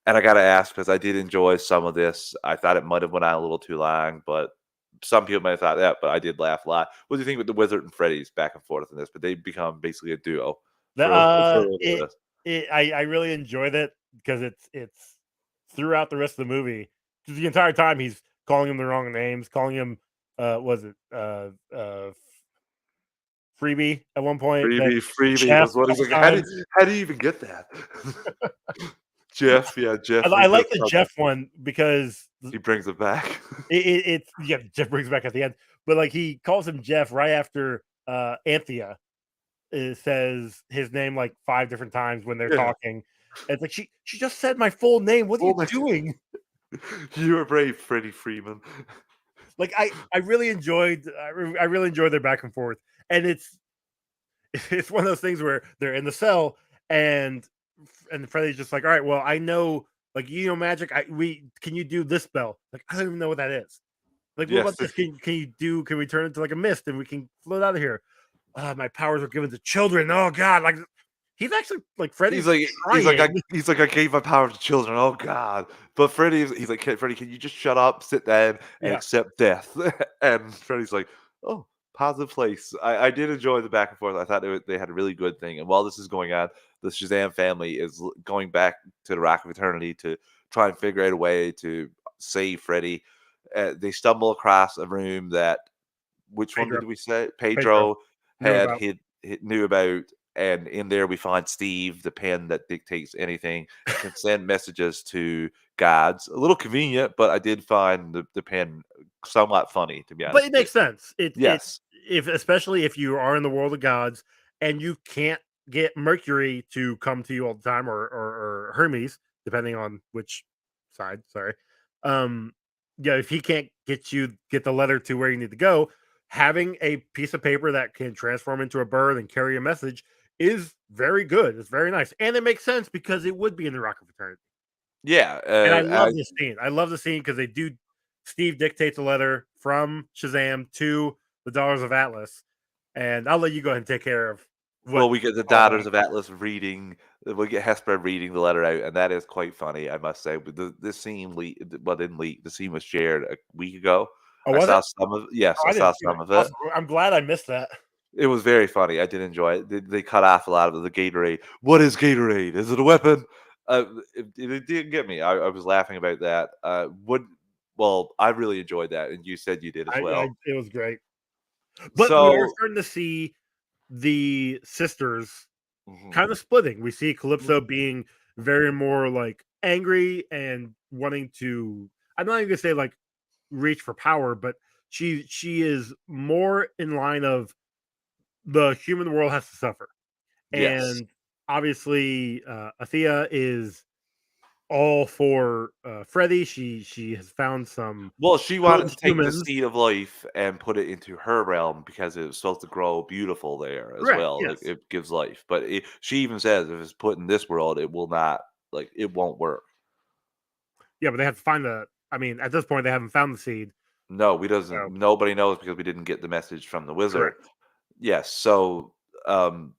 And I gotta ask because I did enjoy some of this. I thought it might have went on a little too long, but some people might have thought that. But I did laugh a lot. What do you think with the wizard and Freddy's back and forth in this? But they become basically a duo The for a little bit of this. I really enjoyed it. because it's throughout the rest of the movie. 'Cause the entire time he's calling him the wrong names, calling him was it Freebie at one point, then Freebie Jeff was what a he's couple like, times. how do you even get that? Jeff, yeah, Jeff, I he like does the something. Jeff one because He brings it back. it's yeah, Jeff brings back at the end, but like he calls him Jeff right after Anthea says his name like 5 different times when they're Yeah. talking. It's like she just said my full name. What are Oh you my doing? You were brave, Freddie Freeman. Like I really enjoyed I really enjoyed their back and forth, and it's one of those things where they're in the cell and Freddy's just like, all right, well, I know, like, you know, magic. We can you do this spell? Like, I don't even know what that is. Like, what about Yes. this? Can we turn it into like a mist and we can float out of here? My powers were given to children. Oh God, like he's actually like He's Freddy's like trying. I gave my power to children, oh god. But he's like, Freddy, can you just shut up, sit down, and Yeah, accept death?" And Freddy's like, "Oh, positive place." I did enjoy the back and forth. I thought they had a really good thing. And while this is going on, the Shazam family is going back to the Rock of Eternity to try and figure out a way to save Freddy. They stumble across a room that which one Pedro, did we say? Pedro Pedro knew had about. knew about, and in there we find Steve, the pen that dictates anything and can send messages to gods. A little convenient, but I did find the pen somewhat funny, to be But honest it with you. makes sense. It Yes. if especially if you are in the world of gods and you can't get Mercury to come to you all the time or Hermes, depending on which side, sorry. Um yeah, if he can't get the letter to where you need to go, having a piece of paper that can transform into a bird and carry a message is very good. It's very nice. And it makes sense because it would be in the Rock of Eternity. Yeah. And I love this scene. I love the scene because they do. Steve dictates a letter from Shazam to the Daughters of Atlas, and I'll let you go ahead and take care of what Well, we get the all that. Daughters of Atlas reading we get Hesper reading the letter out, and that is quite funny, I must say. But this scene well, didn't leak. The scene was shared a week ago. Oh, I was saw it? some of yes, Oh, I I saw didn't see that. some of it. Awesome. I'm glad I missed that. It was very funny. I did enjoy it. They cut off a lot of the Gatorade. What is Gatorade? Is it a weapon? It didn't get me. I was laughing about that. I really enjoyed that, and you said you did as I well. it was great, but we are So, starting to see the sisters mhm, kind of splitting. We see mhm, Calypso being very more like angry and wanting to. I'm not even gonna say like reach for power, but she is more in line of the human world has to suffer. yes. And obviously, Athea is all for Freddy. She has found some Well, she good wanted to take the humans. seed of life and put it into her realm because it was supposed to grow beautiful there as Correct. well. Yes. It gives life, but she even says if it's put in this world, it will not it won't work. Yeah, but they have to find the. I mean, at this point, they haven't found the seed. No, we doesn't. So Nobody knows because we didn't get the message from the wizard. correct. Yes, so um,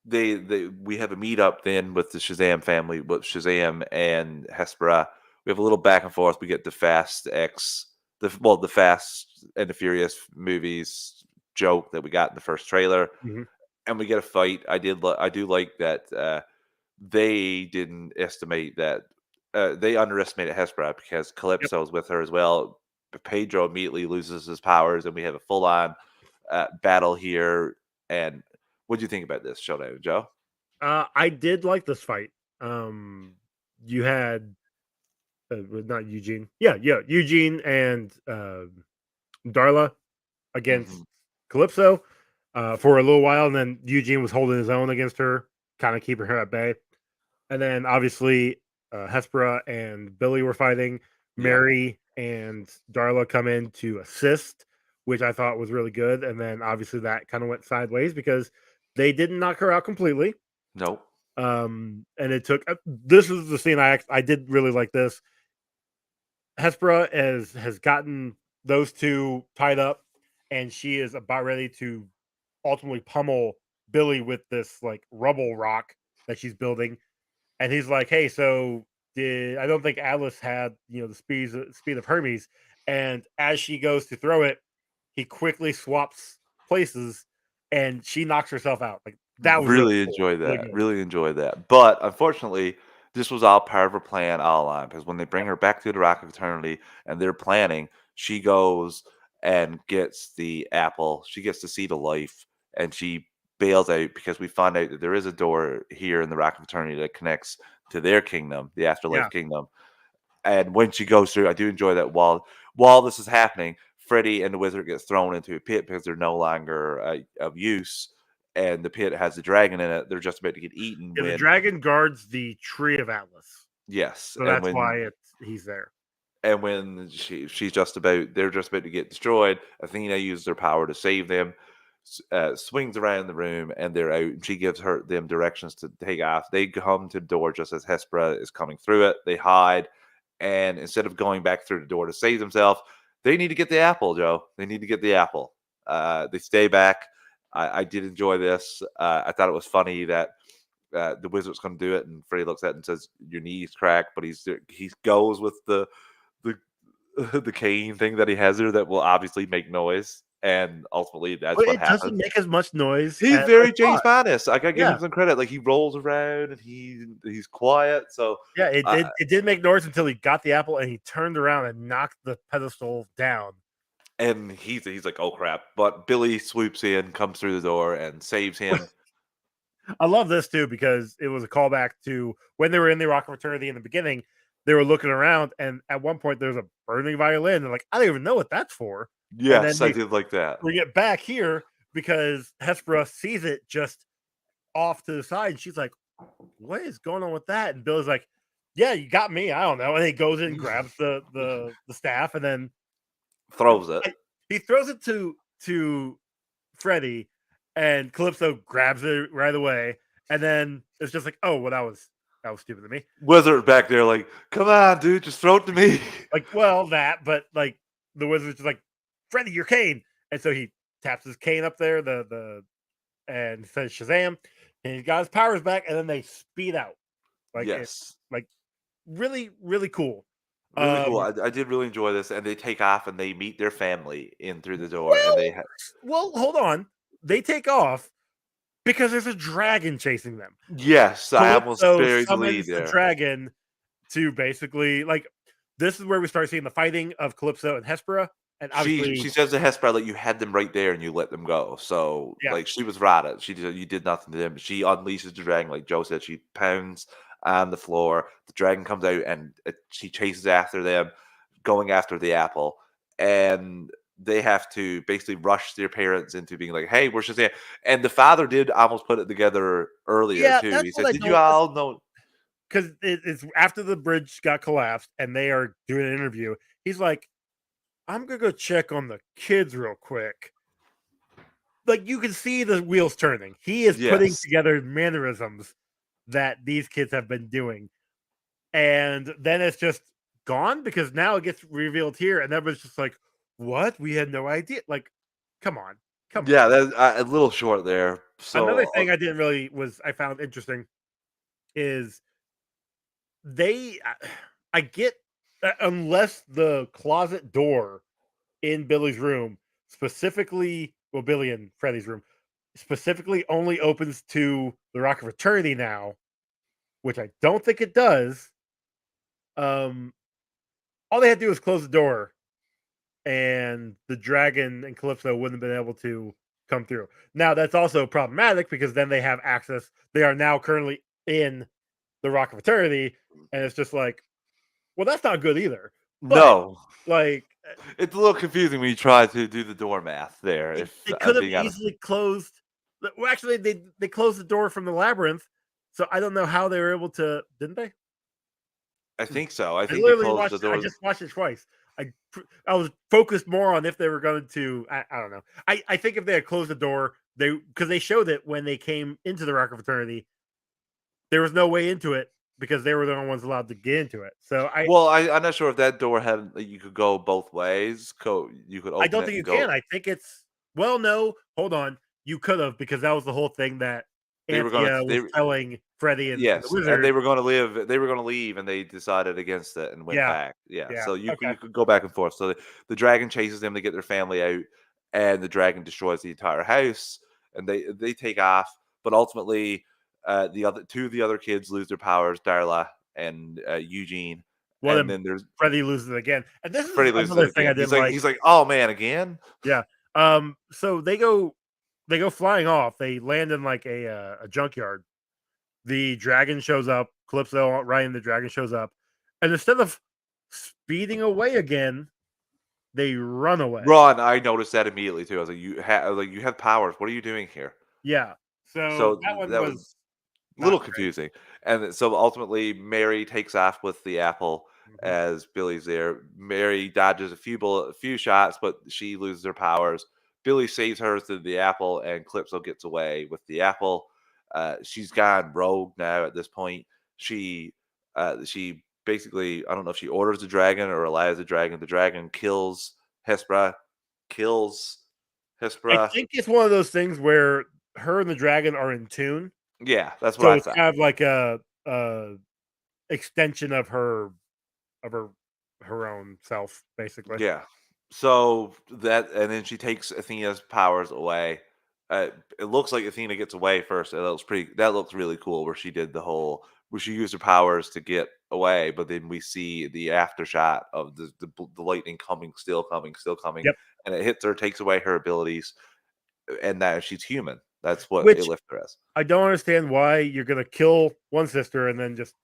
they we have a meetup then with the Shazam family, with Shazam and Hespera. We have a little back and forth. We get the Fast X, the Fast and the Furious movies joke that we got in the first trailer, Mhm. and we get a fight. I do like that they didn't estimate that they underestimated Hespera because Yep. Calypso is with her as well. But Pedro immediately loses his powers, and we have a full on battle here. And what do you think about this showdown, Joe? I did like this fight. You had not Eugene. Yeah, Eugene and Darla against Hmm. Calypso for a little while, and then Eugene was holding his own against her, kind of keeping her at bay. And then obviously Hespera and Billy were fighting. Yeah. Mary and Darla come in to assist, which I thought was really good. And then obviously that kind of went sideways because they didn't knock her out completely. Nope. And it took this is the scene I did really like this. Hespera has gotten those two tied up, and she is about ready to ultimately pummel Billy with this like rubble rock that she's building. And he's like, "Hey, so did I don't think Atlas had the speed of Hermes." And as she goes to throw it, he quickly swaps places, and she knocks herself out. Like that was really Really cool, enjoy really that. good. Really enjoy that. But unfortunately, this was all part of her plan all along, because when they bring her back to the Rock of Eternity and they're planning, she goes and gets the apple. She gets to see the life, and she bails out because we find out that there is a door here in the Rock of Eternity that connects to their kingdom, the Yeah. Afterlife Kingdom. And when she goes through, I do enjoy that while this is happening, Freddy and the wizard gets thrown into a pit because they're no longer of use, and the pit has the dragon in it. They're just about to get eaten Yeah, the when dragon guards the Tree of Atlas, yes, so that's why he's there. and when she's just about they're just about to get destroyed, Athena uses her power to save them. Swings around the room and they're out. And she gives her them directions to take off. They come to the door just as Hespera is coming through it. They hide, and instead of going back through the door to save themselves, they need to get the apple, Joe. They need to get the apple. They stay back. I did enjoy this. I thought it was funny that the wizard's going to do it, and Freddy looks at it and says, "Your knees cracked," but he goes with the the cane thing that he has there that will obviously make noise, and ultimately that's But what it doesn't happens. make as much noise He's as I very James thought. Bondist. I gotta give Yeah. him some credit. Like he rolls around and he's quiet. So Yeah, it uh, did make noise until he got the apple and he turned around and knocked the pedestal down. and he's like, oh crap! But Billy swoops in, comes through the door, and saves him. I love this too because it was a callback to when they were in the Rock of Eternity in the beginning. They were looking around, and at one point there's a burning violin. They're like, I don't even know what that's for. And then Yes, I they did like that. bring it back here because Hespera sees it just off to the side, and she's like, "What is going on with that?" And Bill's like, "Yeah, you got me. I don't know." And he goes in and grabs the staff, and then Throws it. I, he throws it to Freddy, and Calypso grabs it right away, and then it's just like, "Oh, well, that was stupid of me." Wizard back there, like, come on, dude, just throw it to me. Like, well, that, but like the wizard's just like, "Freddy, your cane," and so he taps his cane up there, the and says Shazam, and he's got his powers back, and then they speed out like it, Yes. like really, really cool. Really cool. Um, I did really enjoy this, and they take off and they meet their family in through the door, and well, they hold on, they take off because there's a dragon chasing them. yes, I almost Calypso buried the lead summons the there. dragon to basically like this is where we start seeing the fighting of Calypso and Hespera, and She obviously, says to Hesper, like, "You had them right there and you let them go." So, yeah, like, she was right. She did you did nothing to them. She unleashes the dragon, like Joe said, she pounds on the floor. The dragon comes out and she chases after them, going after the apple. And they have to basically rush their parents into being like, "Hey, we're Shazam." And the father did almost put it together earlier yeah, too. that's He what said, I "Did you don't all know?" because it's after the bridge got collapsed and they are doing an interview. He's like, "I'm gonna go check on the kids real quick." Like you can see the wheels turning. He is putting Yes. together mannerisms that these kids have been doing, and then it's just gone because now it gets revealed here, and everyone's just like, "What? We had no idea." Like, come on, come on. Yeah, that's a little short there. Another So thing I didn't really was I found interesting is they. I get unless the closet door in Billy's room specifically, well, Billy and Freddy's room specifically only opens to the Rock of Eternity now, which I don't think it does. Um, all they had to do was close the door, and the dragon and Calypso wouldn't have been able to come through. Now that's also problematic because then they have access. They are now currently in the Rock of Eternity, and it's just like, well, that's not good either. But no. like, It's a little confusing when you try to do the door math there, they if could I'm have being honest. easily closed. Well, actually, they closed the door from the labyrinth, so I don't know how they were able to. Didn't they? I think so. I I think they literally closed watched. the I door. just watched it twice. I was focused more on if they were going to. I don't know. I think if they had closed the door, they because they showed it when they came into the Rock of Eternity. There was no way into it because they were the only ones allowed to get into it. So Well, I'm not sure if that door had like, you could go both ways. You could I open don't it think and you can. go. I think it's well, no, hold on. You could have because that was the whole thing that They were gonna. Anthea was telling Freddy and the Yes, and wizard. they were gonna leave, and they decided against it and went Yeah, back. Yeah, yeah, so okay. you could go back and forth. So the dragon chases them to get their family out, and the dragon destroys the entire house, and they take off. But ultimately, the other two of the other kids lose their powers, Darla and Eugene, Well, and then then there's Freddie loses it again, and this is Freddie loses another it thing I again. didn't like. He's like, "Oh man, again?" Yeah. So they go flying off. They land in like a junkyard. The dragon shows up, Calypso, Ryan, the dragon shows up, and instead of speeding away again, they run away. Run. I noticed that immediately too. I was like, you have powers. What are you doing here?" Yeah. So So that one that was was not little great. confusing. And then so ultimately, Mary takes off with the apple Mhm. as Billy's there. Mary dodges a few shots, but she loses her powers. Billy saves her through the apple, and Calypso gets away with the apple. She's gone rogue now at this point. She basically, I don't know if she orders the dragon or allows the dragon. The dragon Hespera, kills I Hespera. think it's one of those things where her and the dragon are in tune, Yeah, that's what so I it's thought. kind of like a extension of of her her own self, basically. Yeah. So that, and then she takes Athena's powers away. It looks like Athena gets away first. And that looks really cool where she did the whole where she used her powers to get away, but then we see the after shot of the lightning coming, still coming, Yep. and it hits her, takes away her abilities, and now she's human. That's what it Which left her as. I don't understand why you're gonna kill one sister and then just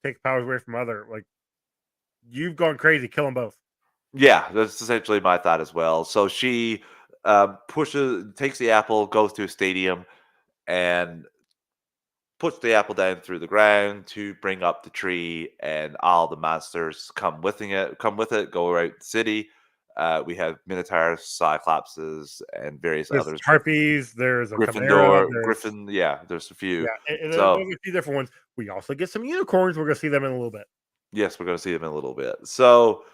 take powers away from other. Like you've gone crazy, kill them both. Yeah, that's essentially my thought as well. So she takes the apple, goes to a stadium, and puts the apple down through the ground to bring up the tree, and all the monsters come with it, go around the city. We have Minotaurs, Cyclopses, and various There's others. harpies. There's a chimera. Gryffindor, There's Griffin, yeah, there's a few. yeah. So There's a few different ones. We also get some unicorns. We're gonna see them in a little bit. yes, we're going to see them in a little bit. So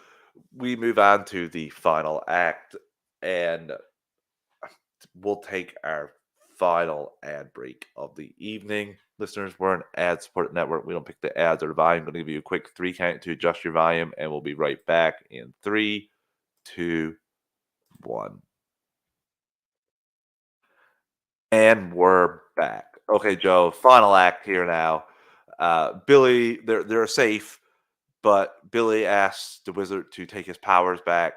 we move on to the final act, and we'll take our final ad break of the evening. Listeners, we're an ad supported network. We don't pick the ads or the volume. I'm going to give you a quick three count to adjust your volume, and we'll be right back in three, two, one. And we're back. Okay, Joe, final act here now. Billy, they're safe, but Billy asks the wizard to take his powers back.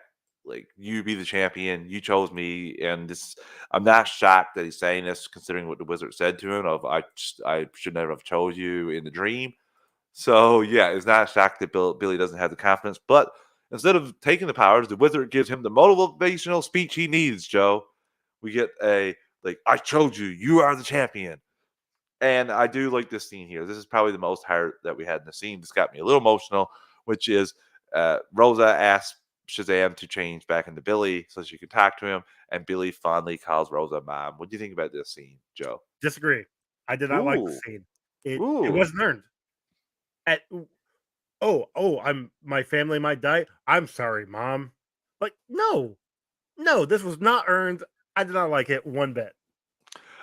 Like, you be the champion, you chose me, and this. I'm not shocked that he's saying this, considering what the wizard said to him. I should never have chose you in the dream. So yeah, it's not shocked that Billy doesn't have the confidence. But instead of taking the powers, the wizard gives him the motivational speech he needs. Joe, we get a like, I chose you, you are the champion. And I do like this scene here. This is probably the most heart that we had in the scene. This got me a little emotional, which is Rosa asks Shazam to change back into Billy so she can talk to him, and Billy fondly calls Rosa mom. What do you think about this scene, Joe? Disagree. I did not like the Ooh, scene. It ooh. wasn't earned. At I'm my family might die. I'm sorry, mom. Like no, no, this was not earned. I did not like it one bit.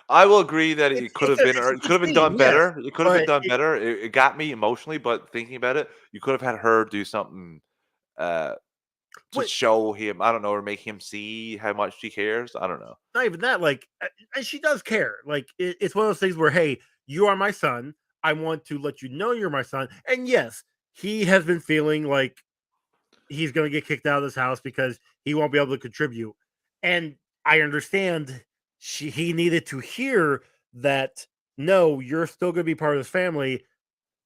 I will agree that it could have been It's a it good could have been scene, done yes, better. It could have been but done better. It got me emotionally, but thinking about it, you could have had her do something uh, to wait, show him. I don't know, or make him see how much she cares. I don't know. not even that. Like, and she does care. Like, it's one of those things where, hey, you are my son. I want to let you know you're my son. And yes, he has been feeling like he's going to get kicked out of this house because he won't be able to contribute. And I understand he needed to hear that no, you're still going to be part of this family,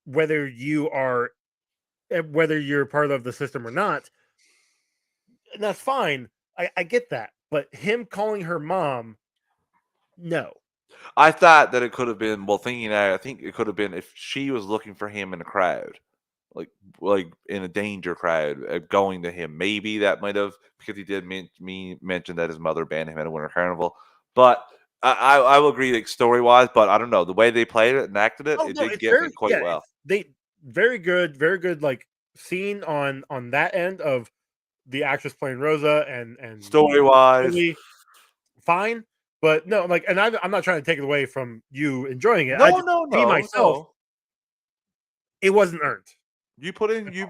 whether you are whether you're part of the system or not. And that's fine. I get that. But him calling her mom, no. I thought that it could have been, well, thinking that, I think it could have been if she was looking for him in a crowd, like in a danger crowd, going to him. Maybe that might have, because he did mention that his mother banned him at a winter carnival. But I will agree, like, story wise, but I don't know the way they played it and acted it. Oh It no, did it's get very me quite yeah, well. it's they very good like scene on that end of the actress playing Rosa and Story wise, Billy, fine. But no, like, and I'm not trying to take it away from you enjoying it. I no, just no, me no, myself, no. it wasn't earned. You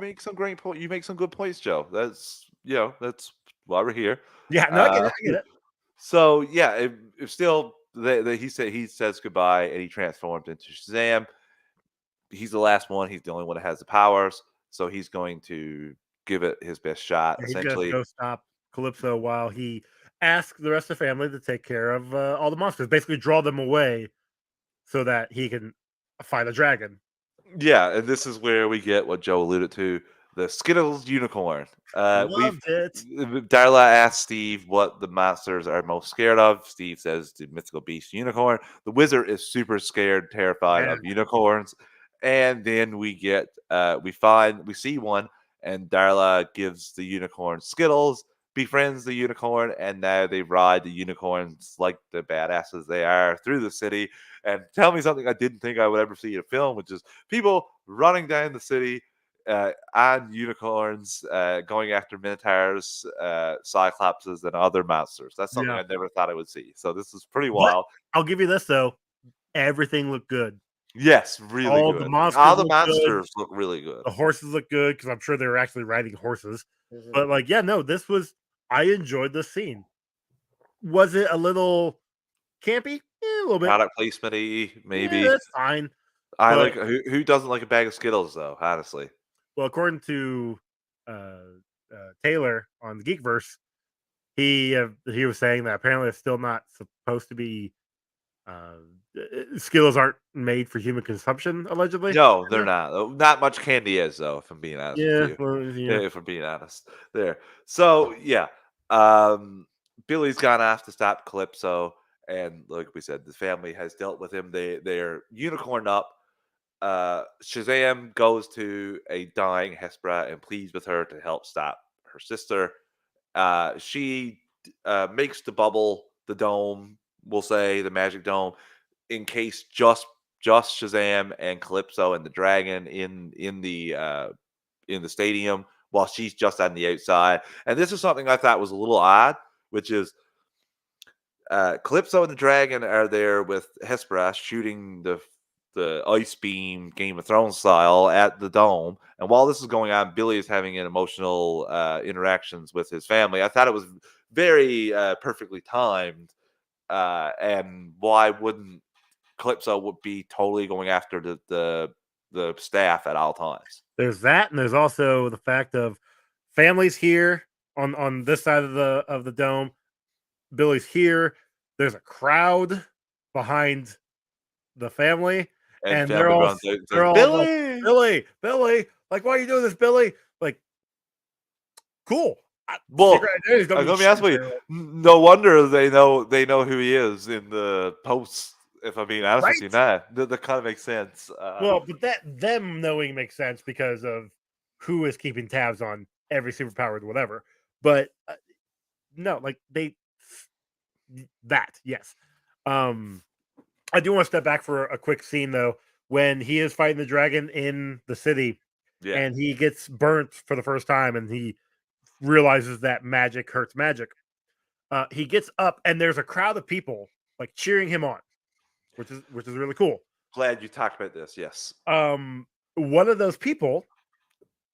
make some great point. You make some good points, Joe. That's why we're here. Yeah, no, I get Uh, it. I get it. So yeah, if still he says goodbye and he transformed into Shazam. he's the last one. He's the only one that has the powers, so he's going to give it his best shot. Yeah, he's gonna Essentially, go stop Calypso while he asks the rest of the family to take care of all the monsters. Basically, draw them away so that he can fight a dragon. yeah, and this is where we get what Joe alluded to, the Skittles unicorn. We've Loved it. Darla asks Steve what the monsters are most scared of. Steve says the mythical beast unicorn. The wizard is super scared, terrified Yeah. of unicorns. And then we see one, and Darla gives the unicorn Skittles, befriends the unicorn, and now they ride the unicorns like the badasses they are through the city. And tell me something I didn't think I would ever see in a film, which is people running down the city on unicorns, going after minotaurs, cyclopses, and other monsters. That's something Yeah. I never thought I would see. So this is pretty But wild. I'll give you this though, everything looked good. Yes, really All the good. All monsters the look good. monsters look really good. The horses look good because I'm sure they were actually riding horses. Mhm. But like, yeah, no, this was. I enjoyed the scene. Was it a little campy? Yeah, a little bit. Product placement-y, Yeah, maybe. that's fine. I But like who doesn't like a bag of Skittles though, honestly. well, according to uh, Taylor on the Geekverse, he was saying that apparently it's still not supposed to be. Uh, Skittles aren't made for human consumption, allegedly. No, they're not. Not much candy is though, if I'm being honest with Yeah, you. well, yeah. If we're being honest there. So yeah, um, Billy's gone off to stop Calypso, and like we said, the family has dealt with him. They're unicorn up. Shazam goes to a dying Hespera and pleads with her to help stop her sister. She makes the bubble, the dome, we'll say the magic dome, in case just Shazam and Calypso and the dragon in the stadium, while she's just on the outside. And this is something I thought was a little odd, which is Calypso and the dragon are there with Hesperus shooting the ice beam Game of Thrones style at the dome. And while this is going on, Billy is having an emotional interactions with his family. I thought it was very perfectly timed. And why wouldn't Calypso would be totally going after the staff at all times? There's that, and there's also the fact of families here on this side of the dome. Billy's here. There's a crowd behind the family, And and family runs out and they're says, all like, "Billy!" Billy, like, why are you doing this, Billy? Like, cool. Well, Secret identities don't I'm mean gonna be shit honest with you. here, No wonder they know who he is in the posts. If I'm being honest with right? you, nah, that kind of makes sense. Well, but that them knowing makes sense because of who is keeping tabs on every superpowered whatever. But no, like that, yes. Um, I do want to step back for a quick scene though when he is fighting the dragon in the city Yeah, and he gets burnt for the first time and he realizes that magic hurts magic. He gets up and there's a crowd of people like cheering him on, which is really cool. glad you talked about this. Yes, One of those people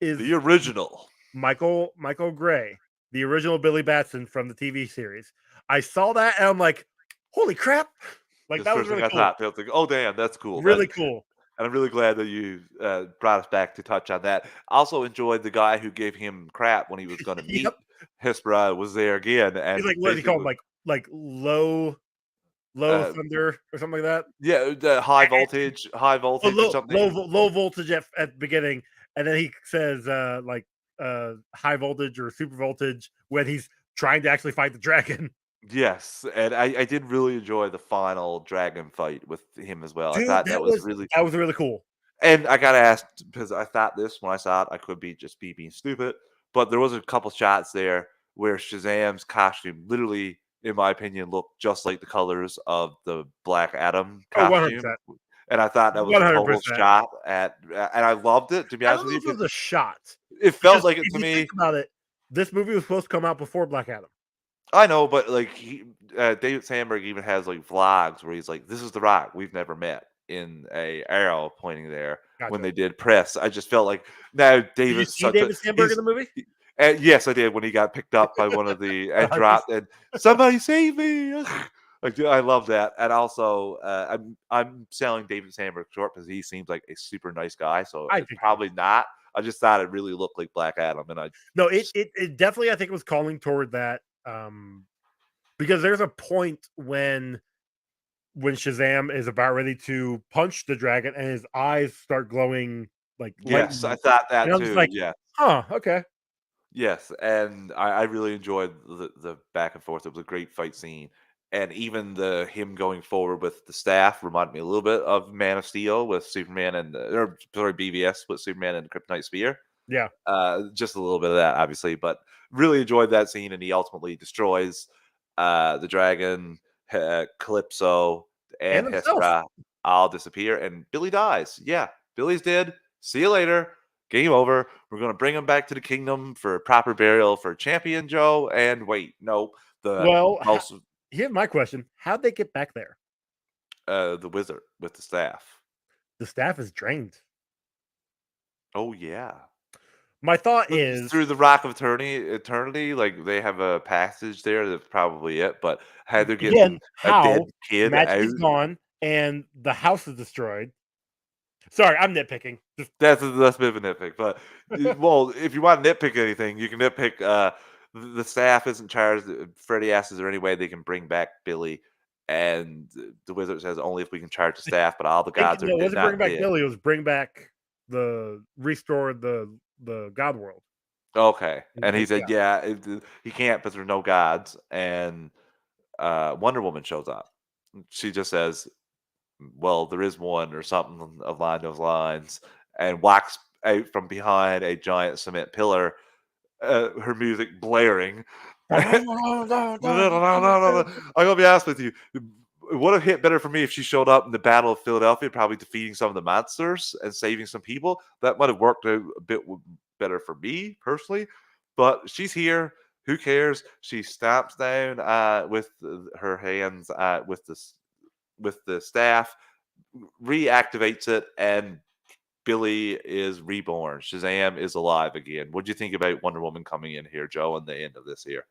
the is original. Michael Gray, the original Billy Batson from the TV series. I saw that and I'm like, holy crap! Like This that was first thing really I cool. thought. I was like, oh damn, that's cool. Really cool. And I'm really glad that you brought us back to touch on that. Also enjoyed the guy who gave him crap when he was going to meet Yep. Hespera was there again, He's and like, what does he call him? basically, Like low uh, thunder or something like that. yeah, the high Oh, voltage or something. low voltage at the beginning, and then he says like high voltage or super voltage when he's trying to actually fight the dragon. Yes, and I did really enjoy the final dragon fight with him as well. I Dude, thought that was really, that was really cool. and I gotta ask because I thought this when I saw it, I could be just being stupid, but there was a couple shots there where Shazam's costume literally, in my opinion, looked just like the colors of the Black Adam Oh, costume, 100%. and I thought that was a total 100%. shot at, and I loved it to be I honest don't with know you if it was because a shot it felt because like it if to you think me. about it, this movie was supposed to come out before Black Adam. I know, but like David Sandberg even has like vlogs where he's like, "This is the Rock we've never met," in a arrow pointing there when Gotcha. they did press. I just felt like now Did you David's see such a David Sandberg in he's. the movie? Yes, I did when he got picked up by one of the and 100%. dropped and somebody save me. I love that, and also, I'm selling David Sandberg short because he seems like a super nice guy, so I it's think he probably is. not. I just thought it really looked like Black Adam, and I No, it definitely I think it was calling toward that, because there's a point when Shazam is about ready to punch the dragon and his eyes start glowing like yes, I lightning, thought and that I'm just too. like, Yeah. "Huh, okay." Yes, and I really enjoyed the back and forth. It was a great fight scene, and even the him going forward with the staff reminded me a little bit of Man of Steel with Superman and or sorry BVS with Superman and the Kryptonite Spear. Yeah, Just a little bit of that, obviously, but really enjoyed that scene. And he ultimately destroys the dragon, Calypso, and and himself. Hestra all disappear, and Billy dies. Yeah, Billy's dead. See you later. Game over. We're gonna bring him back to the kingdom for proper burial for Champion Joe. And wait, no, the Well, ho most here's my question, how'd they get back there? the wizard with the staff. The staff is drained. Oh yeah. My thought Look, is, through the Rock of Eternity, like, they have a passage there, that's probably it, but how they're again, getting a dead how kid magic out, is gone and the house is destroyed. Sorry, I'm nitpicking. Just that's a bit of a nitpick, but, well, if you wanna nitpick anything, you can nitpick, the staff isn't charged, Freddy asks, "Is there any way they can bring back Billy?" And the wizard says, "Only if we can charge the staff, but all the think gods are no, it wasn't bring not back dead." Billy, it was bring back the restore the God world. Okay, and he Yeah. said, "Yeah, he can't, but there's no gods," and, Wonder Woman shows up. She just says, well, there is one or something along those lines, and walks out from behind a giant cement pillar, her music blaring. I'm gonna be honest with you. It would have hit better for me if she showed up in the Battle of Philadelphia, probably defeating some of the monsters and saving some people. That might have worked out a bit better for me personally. But she's here. Who cares? She stamps down with her hands with the staff, reactivates it, and Billy is reborn. Shazam is alive again. What do you think about Wonder Woman coming in here, Joe, in the end of this year?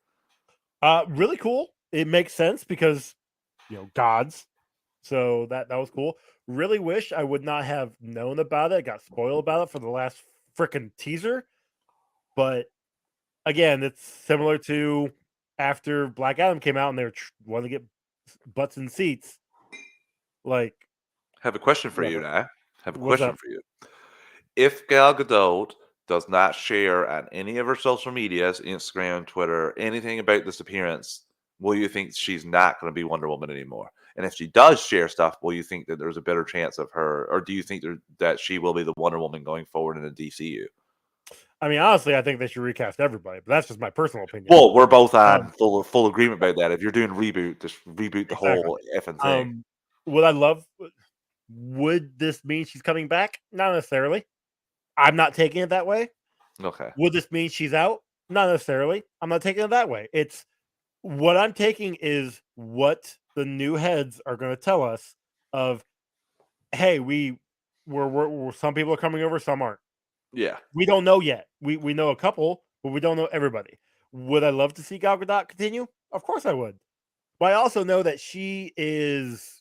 Really cool. It makes sense because, gods. So that was cool. Really wish I would not have known about it. Got spoiled about it for the last freaking teaser. But again, it's similar to after Black Adam came out and they were wanting to get butts in seats. Like, Have a question for you whatever. now. Have a What's question up? for you. If Gal Gadot does not share on any of her social medias, Instagram, Twitter, anything about this appearance, will you think she's not going to be Wonder Woman anymore? And if she does share stuff, will you think that there's a better chance of her, or do you think that she will be the Wonder Woman going forward in the DCU? I mean, honestly, I think they should recast everybody, but that's just my personal opinion. Well, we're both on Um, full agreement about that. If you're doing reboot, just reboot the exactly. whole effing thing. Um, would I love? Would this mean she's coming back? Not necessarily. I'm not taking it that way. Okay. Would this mean she's out? Not necessarily. I'm not taking it that way. It's what I'm taking is what the new heads are going to tell us of, hey, some people are coming over, some aren't. Yeah. We don't know yet. We know a couple, but we don't know everybody. Would I love to see Gal Gadot continue? Of course I would. But I also know that she is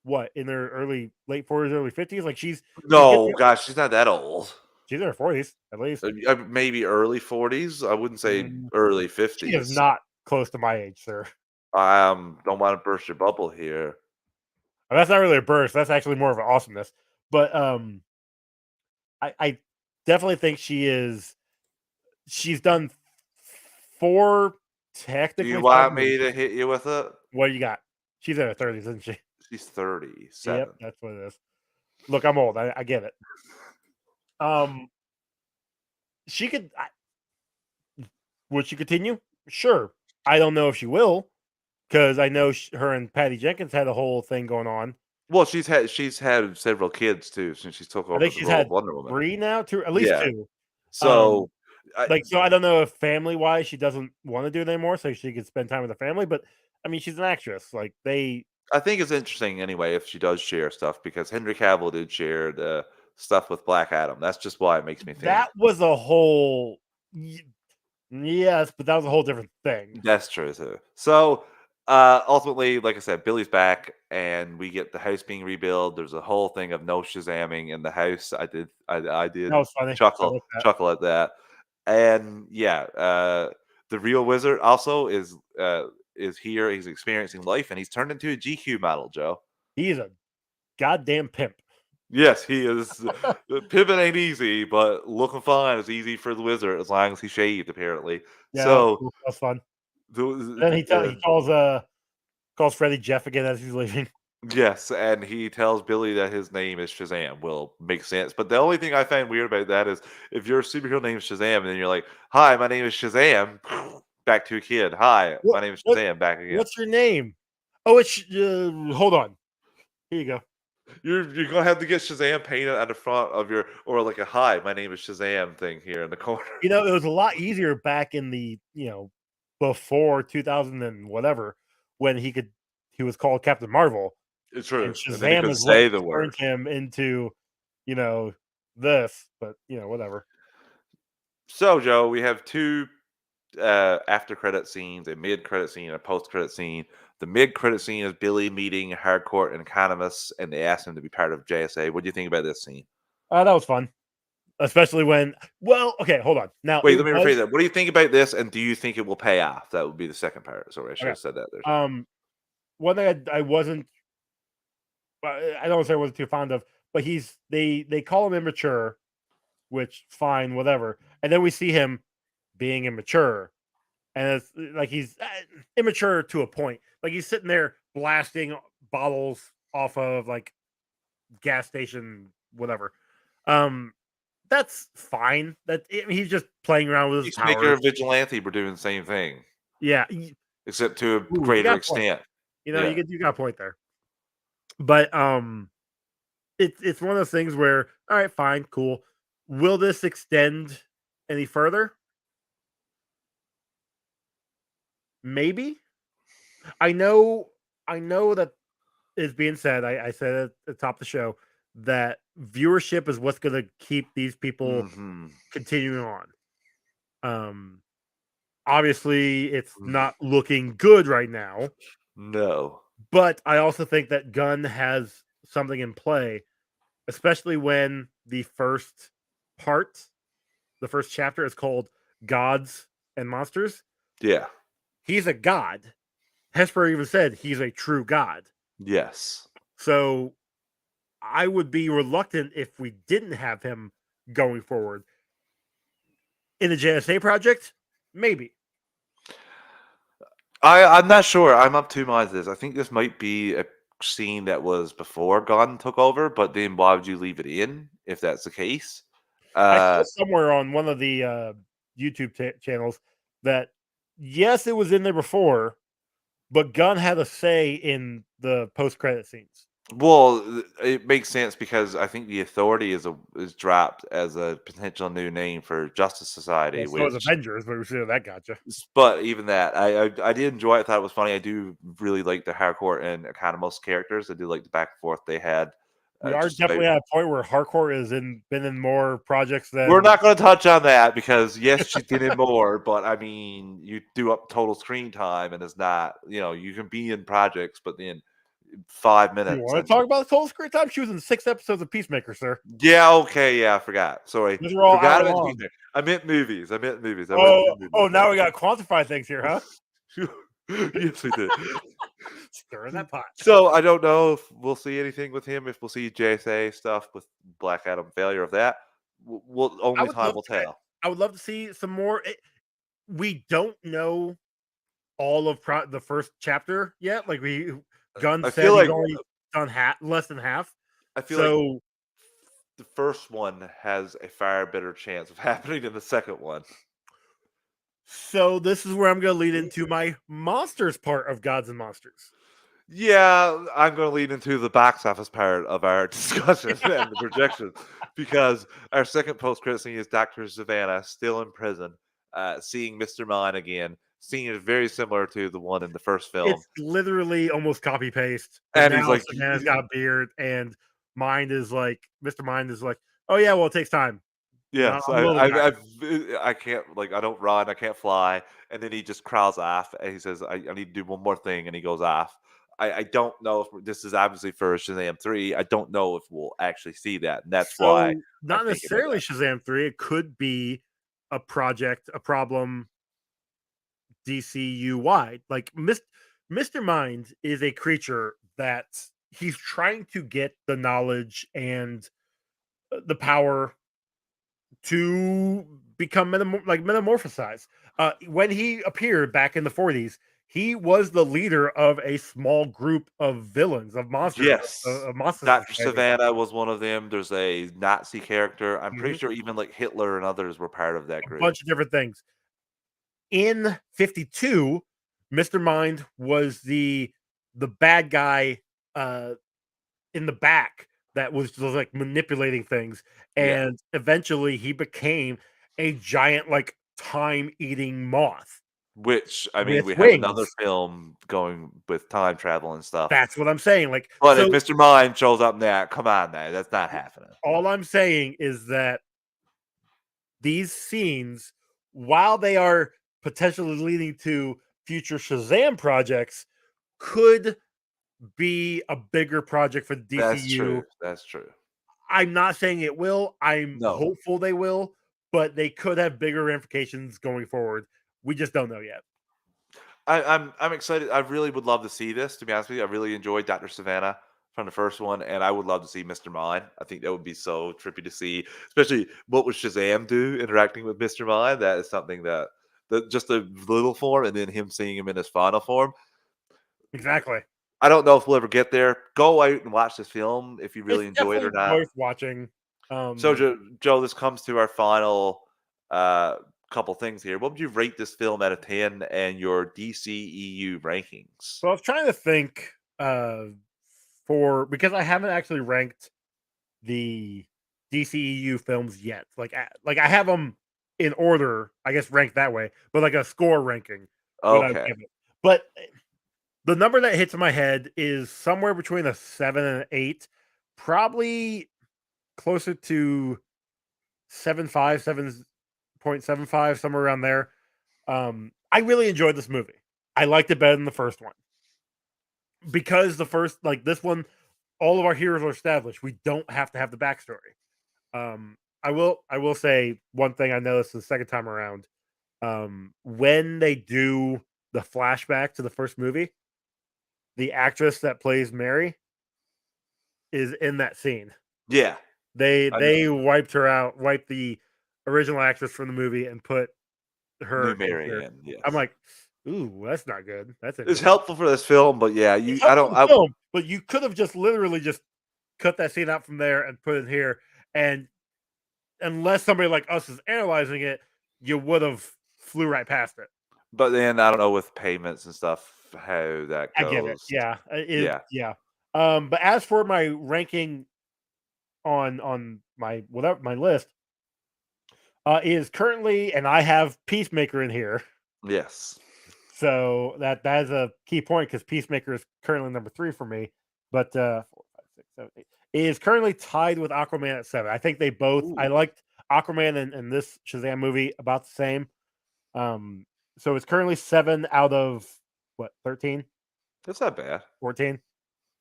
what in her late 40s, early 50s. Like she's No, getting gosh, she's not that old. she's in her 40s at least. Maybe early 40s. I wouldn't say Mm, early she is 50s. not close to my age, sir. Don't want to burst your bubble here. And that's not really a burst. That's actually more of an awesomeness. But I definitely think she's done 4 Do you technically 5 want movies. me to hit you with it? What do you got? She's in her 30s, isn't she? She's Yep, 37. that's what it is. Look, I'm old. I get it. Um, she could. Would she continue? Sure. I don't know if she will because I know her and Patty Jenkins had a whole thing going on. Well, she's had several kids too since she took I over think the she's role of had Wonder Woman. 3 now, 2, at least Yeah. 2. Um, So I so I don't know if family wise she doesn't want to do it anymore, so she could spend time with the family. But I mean, she's an actress. Like I think it's interesting anyway if she does share stuff because Henry Cavill did share the stuff with Black Adam. That's just why it makes me think. that was a whole yes, but that was a whole different thing. That's true too. So Ultimately, like I said, Billy's back, and we get the house being rebuilt. There's a whole thing of no Shazamming in the house. I That did was funny. I like that. chuckle at that, and yeah, the real wizard also is here. He's experiencing life, and he's turned into a GQ model, Joe. He is a goddamn pimp. Yes, he is. Pimping ain't easy, but looking fine is easy for the wizard as long as he shaved, apparently. Yeah, that was So, cool. That was fun. Then he the, calls Freddy Jeff again as he's leaving. yes, and he tells Billy that his name is Shazam. Will make sense. But the only thing I find weird about that is if your superhero name is Shazam, and then you're like, "Hi, my name is Shazam." Back to a kid. Hi, What my name is what Shazam. Back again. what's your name? Oh, it's hold on. Here you go. You're gonna have to get Shazam painted at the front of your or like a "Hi, my name is Shazam" thing here in the corner. It was a lot easier back in the, before 2000 and whatever when he was called Captain Marvel, It's and true, and then he Shazam could is what say the turned word. him into, you know, this, but, whatever. So, Joe, we have two after credit scenes, a mid credit scene, and a post credit scene. The mid credit scene is Billy meeting Harcourt and Economist, and they ask him to be part of JSA. What do you think about this scene? That was fun, especially when okay, hold on. Now Wait, it let me rephrase was that. What do you think about this, and do you think it will pay off? That would be the second part. Sorry, I should okay. have said that there. One thing I wasn't I don't say I wasn't too fond of, but they call him immature, which fine, whatever. And then we see him being immature, and it's like he's immature to a point. Like he's sitting there blasting bottles off of like gas station, whatever. Um, that's fine. He's just playing around with his Peacemaker powers. and Vigilante were doing the same thing, Yeah, except to a you greater got a point. extent. You Yeah. got a point there. But it's one of those things where all right, fine, cool. Will this extend any further? Maybe. I know I know that is being said. I said at the top of the show that viewership is what's gonna keep these people Hmm. continuing on. Um Obviously it's not looking good right now, No. but I also think that Gunn has something in play, especially when part, the first chapter is called Gods and Monsters. Yeah. He's a god. Hesper even said he's a true god. Yes. So I would be reluctant if we didn't have him going forward. In the JSA project, maybe. I'm not sure. I'm up two minds. This I think this might be a scene that was before Gunn took over, but then why would you leave it in if that's the case? I saw Uh, somewhere on one of the YouTube channels that yes, it was in there before, but Gunn had a say in the post credit scenes. it makes sense because I think the Authority is dropped as a potential new name for Justice Well, Society, so is which Avengers, but we see how that gotcha. but even that, I did enjoy it. I thought it was funny. I do really like the Harcourt and Economos characters. I do like the back and forth they had. We are Just about definitely at a point where Hardcore been in more projects we're than not going to touch on that because yes, she did it more, but I mean, you do up total screen time, and it's not you can be in projects, but then five you minutes want to and talk about the total screen time. She was in 6 episodes of Peacemaker, sir. yeah, okay, yeah, I forgot. Sorry, Those are all forgot hour about long. Peacemaker. I meant movies. I meant movies. I went to Oh, movies. now we got to quantify things here, huh? Yes, we did. Stirring that pot. So I don't know if we'll see anything with him. If we'll see JSA stuff with Black Adam, failure of that, I only would time love will to. tell. I would love to see some more. We don't know all of the first chapter yet. Like Gunn I said, feel he's like only done less than half. I feel like So, the first one has a far better chance of happening than the second one. so this is where I'm going to lead into my monsters part of Gods and Monsters. Yeah, I'm going to lead into the box office part of our discussion and the projections because our second post credit scene is Dr. Savannah still in prison, seeing Mr. Mine again. Scene is very similar to the one in the first film. It's literally almost copy paste, but And he's now like, Savannah's got a beard, and Mr. Mind is like, oh yeah, well it takes time. Yes, I'm a little guy. I can't like I don't run, I can't fly, and then he just crawls off, and he says, I need to do one more thing," and he goes off. I don't know if this is obviously for Shazam 3. I don't know if we'll actually see that, and that's why So, I not think it may necessarily not. Shazam 3, it could be a problem DCU wide. Like Mr. Mind is a creature that he's trying to get the knowledge and the power to become metamorphosize. When he appeared back in the 40s, he was the leader of a small group of villains, of monsters, Yes. of monster Dr. society. Savannah was one of them. There's a Nazi character. I'm pretty Mhm. sure even, like, Hitler and others were part of that A group. bunch of different things. In 52, Mr. Mind was the bad guy uh in the back that was just like manipulating things, Yeah. and eventually he became a giant like time eating moth Which, I mean, with we have another wings. film going with time travel and stuff. That's what I'm saying. Like, But if so Mr. Mind shows up now, come on now, that's not happening. all I'm saying is that these scenes, while they are potentially leading to future Shazam projects, could be a bigger project for the That's DCU. true, that's true. I'm not saying it will. I'm No. hopeful they will, but they could have bigger ramifications going forward. We just don't know yet. I'm excited. I really would love to see this, to be honest with you. I really enjoyed Dr. Savannah from the first one, and I would love to see Mr. Mind. I think that would be so trippy to see, especially what would Shazam do interacting with Mr. Mind. That is something that just a little form, and then him seeing him in his final form. Exactly. I don't know if we'll ever get there. Go out and watch this film if you really It's enjoy it or definitely not. worth watching. So, Um, Joe, this comes to our final uh, couple things here. What would you rate this film out of 10 and your DCEU rankings? so I was trying to think for because I haven't actually ranked the DCEU films yet. Like I have them in order, I guess ranked that way, but like a score ranking, what I would Okay. give it. But the number that hits in my head is somewhere between a 7 and an 8, probably closer to 7.75, somewhere around there. I really enjoyed this movie. I liked it better than the first one because the first, like this one, all of our heroes are established. We don't have to have the backstory. I will say one thing I noticed the second time around. When they do the flashback to the first movie, the actress that plays Mary is in that scene. Yeah. I know. They wiped her out, wiped the original actress from the movie, and put her New in here. Marianne, I'm yes. like, ooh, that's not good. That's It's interesting. helpful for this film, but yeah, It's I helpful don't, in the film, but you could have just literally just cut that scene out from there and put it here. And unless somebody like us is analyzing it, you would have flew right past it. but then I don't know with payments and stuff how that I get it. goes. Yeah. Yeah. Yeah. But as for my ranking on my whatever my list, is currently, and I have Peacemaker in here. Yes. So that is a key point because Peacemaker is currently number 3 for me. But 4, 5, 6, 7, 8 is currently tied with Aquaman at 7. I think they both. I Ooh, liked Aquaman and this Shazam movie about the same. Um, so it's currently 7 out of what 13, that's not bad. 14.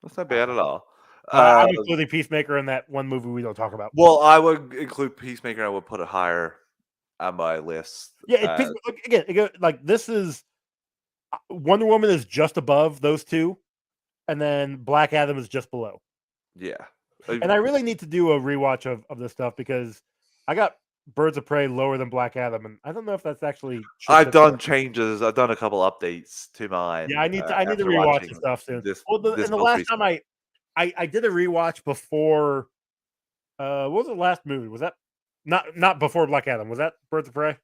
That's not I don't bad know. at all. But Uh, I'm including Peacemaker in that one movie we don't talk about. well, I would include Peacemaker. I would put it higher on my list. Yeah, again. Like this is Wonder Woman is just above those two, and then Black Adam is just below. Yeah. And I really need to do a rewatch of this stuff because I got Birds of Prey lower than Black Adam, and I don't know if that's actually should I've fit there. done changes. I've done a couple updates to Yeah, mine I need to after rewatch watching the stuff soon. this Well, this and the most last time recent one. I did a rewatch before. What was the last movie? Was that not before Black Adam? Was that Birds of Prey?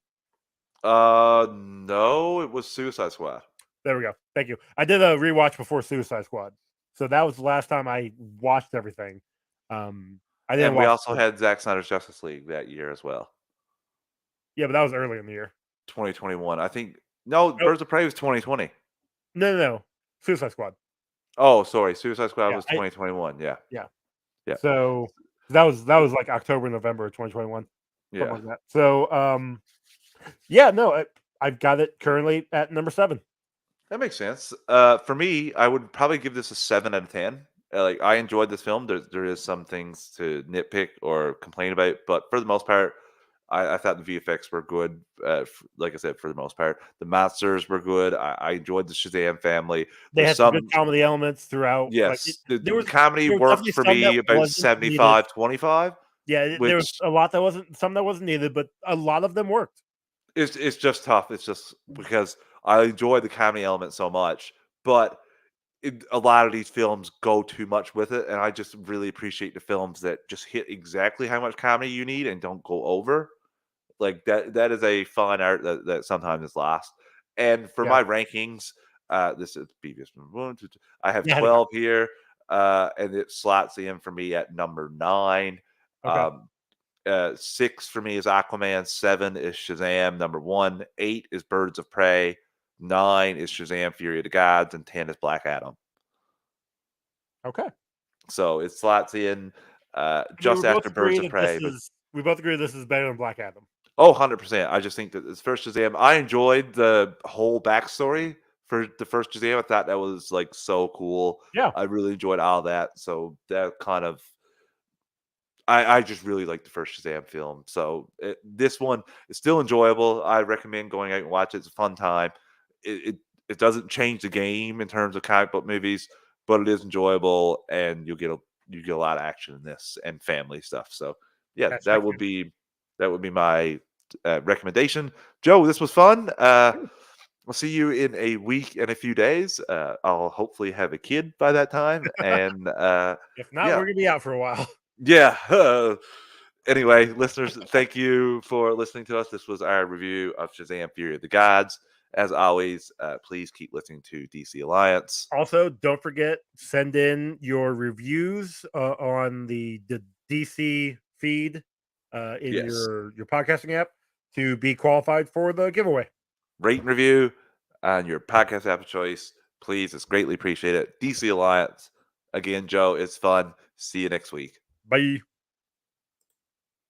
No, it was Suicide Squad. There we go. Thank you. I did a rewatch before Suicide Squad, so that was the last time I watched everything. I didn't And we watch. also had Zack Snyder's Justice League that year as well. Yeah, but that was early in the year. 2021. I think no, Nope. Birds of Prey was 2020. No. Suicide Squad. Oh, sorry. Suicide Squad Yeah, was 2021. Yeah. yeah. Yeah. So that was like October, November of 2021. Yeah. something like that. So, yeah, no, I've got it currently at number 7. That makes sense. For me, I would probably give this a 7 out of 10. Like I enjoyed this film. There is some things to nitpick or complain about, but for the most part, I thought the VFX were good. Like I said, for the most part, the masters were good. I enjoyed the Shazam family. They There's had some good some, comedy elements throughout. Like yes, there the was comedy there was worked definitely for some that me about wasn't needed. 75-25, Yeah, there was which a lot that wasn't some that wasn't needed, but a lot of them worked. it's just tough. It's just because I enjoy the comedy element so much, but a lot of these films go too much with it, and I just really appreciate the films that just hit exactly how much comedy you need and don't go over. Like that is a fine art that sometimes is lost. And for Yeah. my rankings, this is previous one, two, two, I have Yeah, ahead of time. 12 here, and it slots in for me at number 9. Okay. Um, 6 for me is Aquaman, 7 is Shazam, number 1, 8 is Birds of Prey, 9 is Shazam: Fury of the Gods, and 10 is Black Adam. Okay. So it slots in I mean, we just both after Birds agree of that this Prey, but is we both agree this is better than Black Adam. oh, 100%. I just think that this first Shazam, I enjoyed the whole backstory for the first Shazam. I thought that was like so cool. Yeah. I really enjoyed all that. So that kind of I just really like the first Shazam film. So this one is still enjoyable. I recommend going out and watch it. It's a fun time. It, it it doesn't change the game in terms of comic book movies, but it is enjoyable, and you get a lot of action in this and family stuff. So yeah, That checks in. that would be my recommendation. Joe, this was fun. Sure. I'll see you in a week and a few days. I'll hopefully have a kid by that time, and If not, yeah, we're gonna be out for a while. yeah. Anyway, listeners, thank you for listening to us. This was our review of Shazam: Fury of the Gods. As always, please keep listening to DC Alliance. Also, don't forget, send in your reviews on the DC feed in Yes, your podcasting app to be qualified for the giveaway. rate and review on your podcast app of choice. Please, it's greatly appreciated. DC Alliance. Again, Joe, it's fun. See you next week. Bye.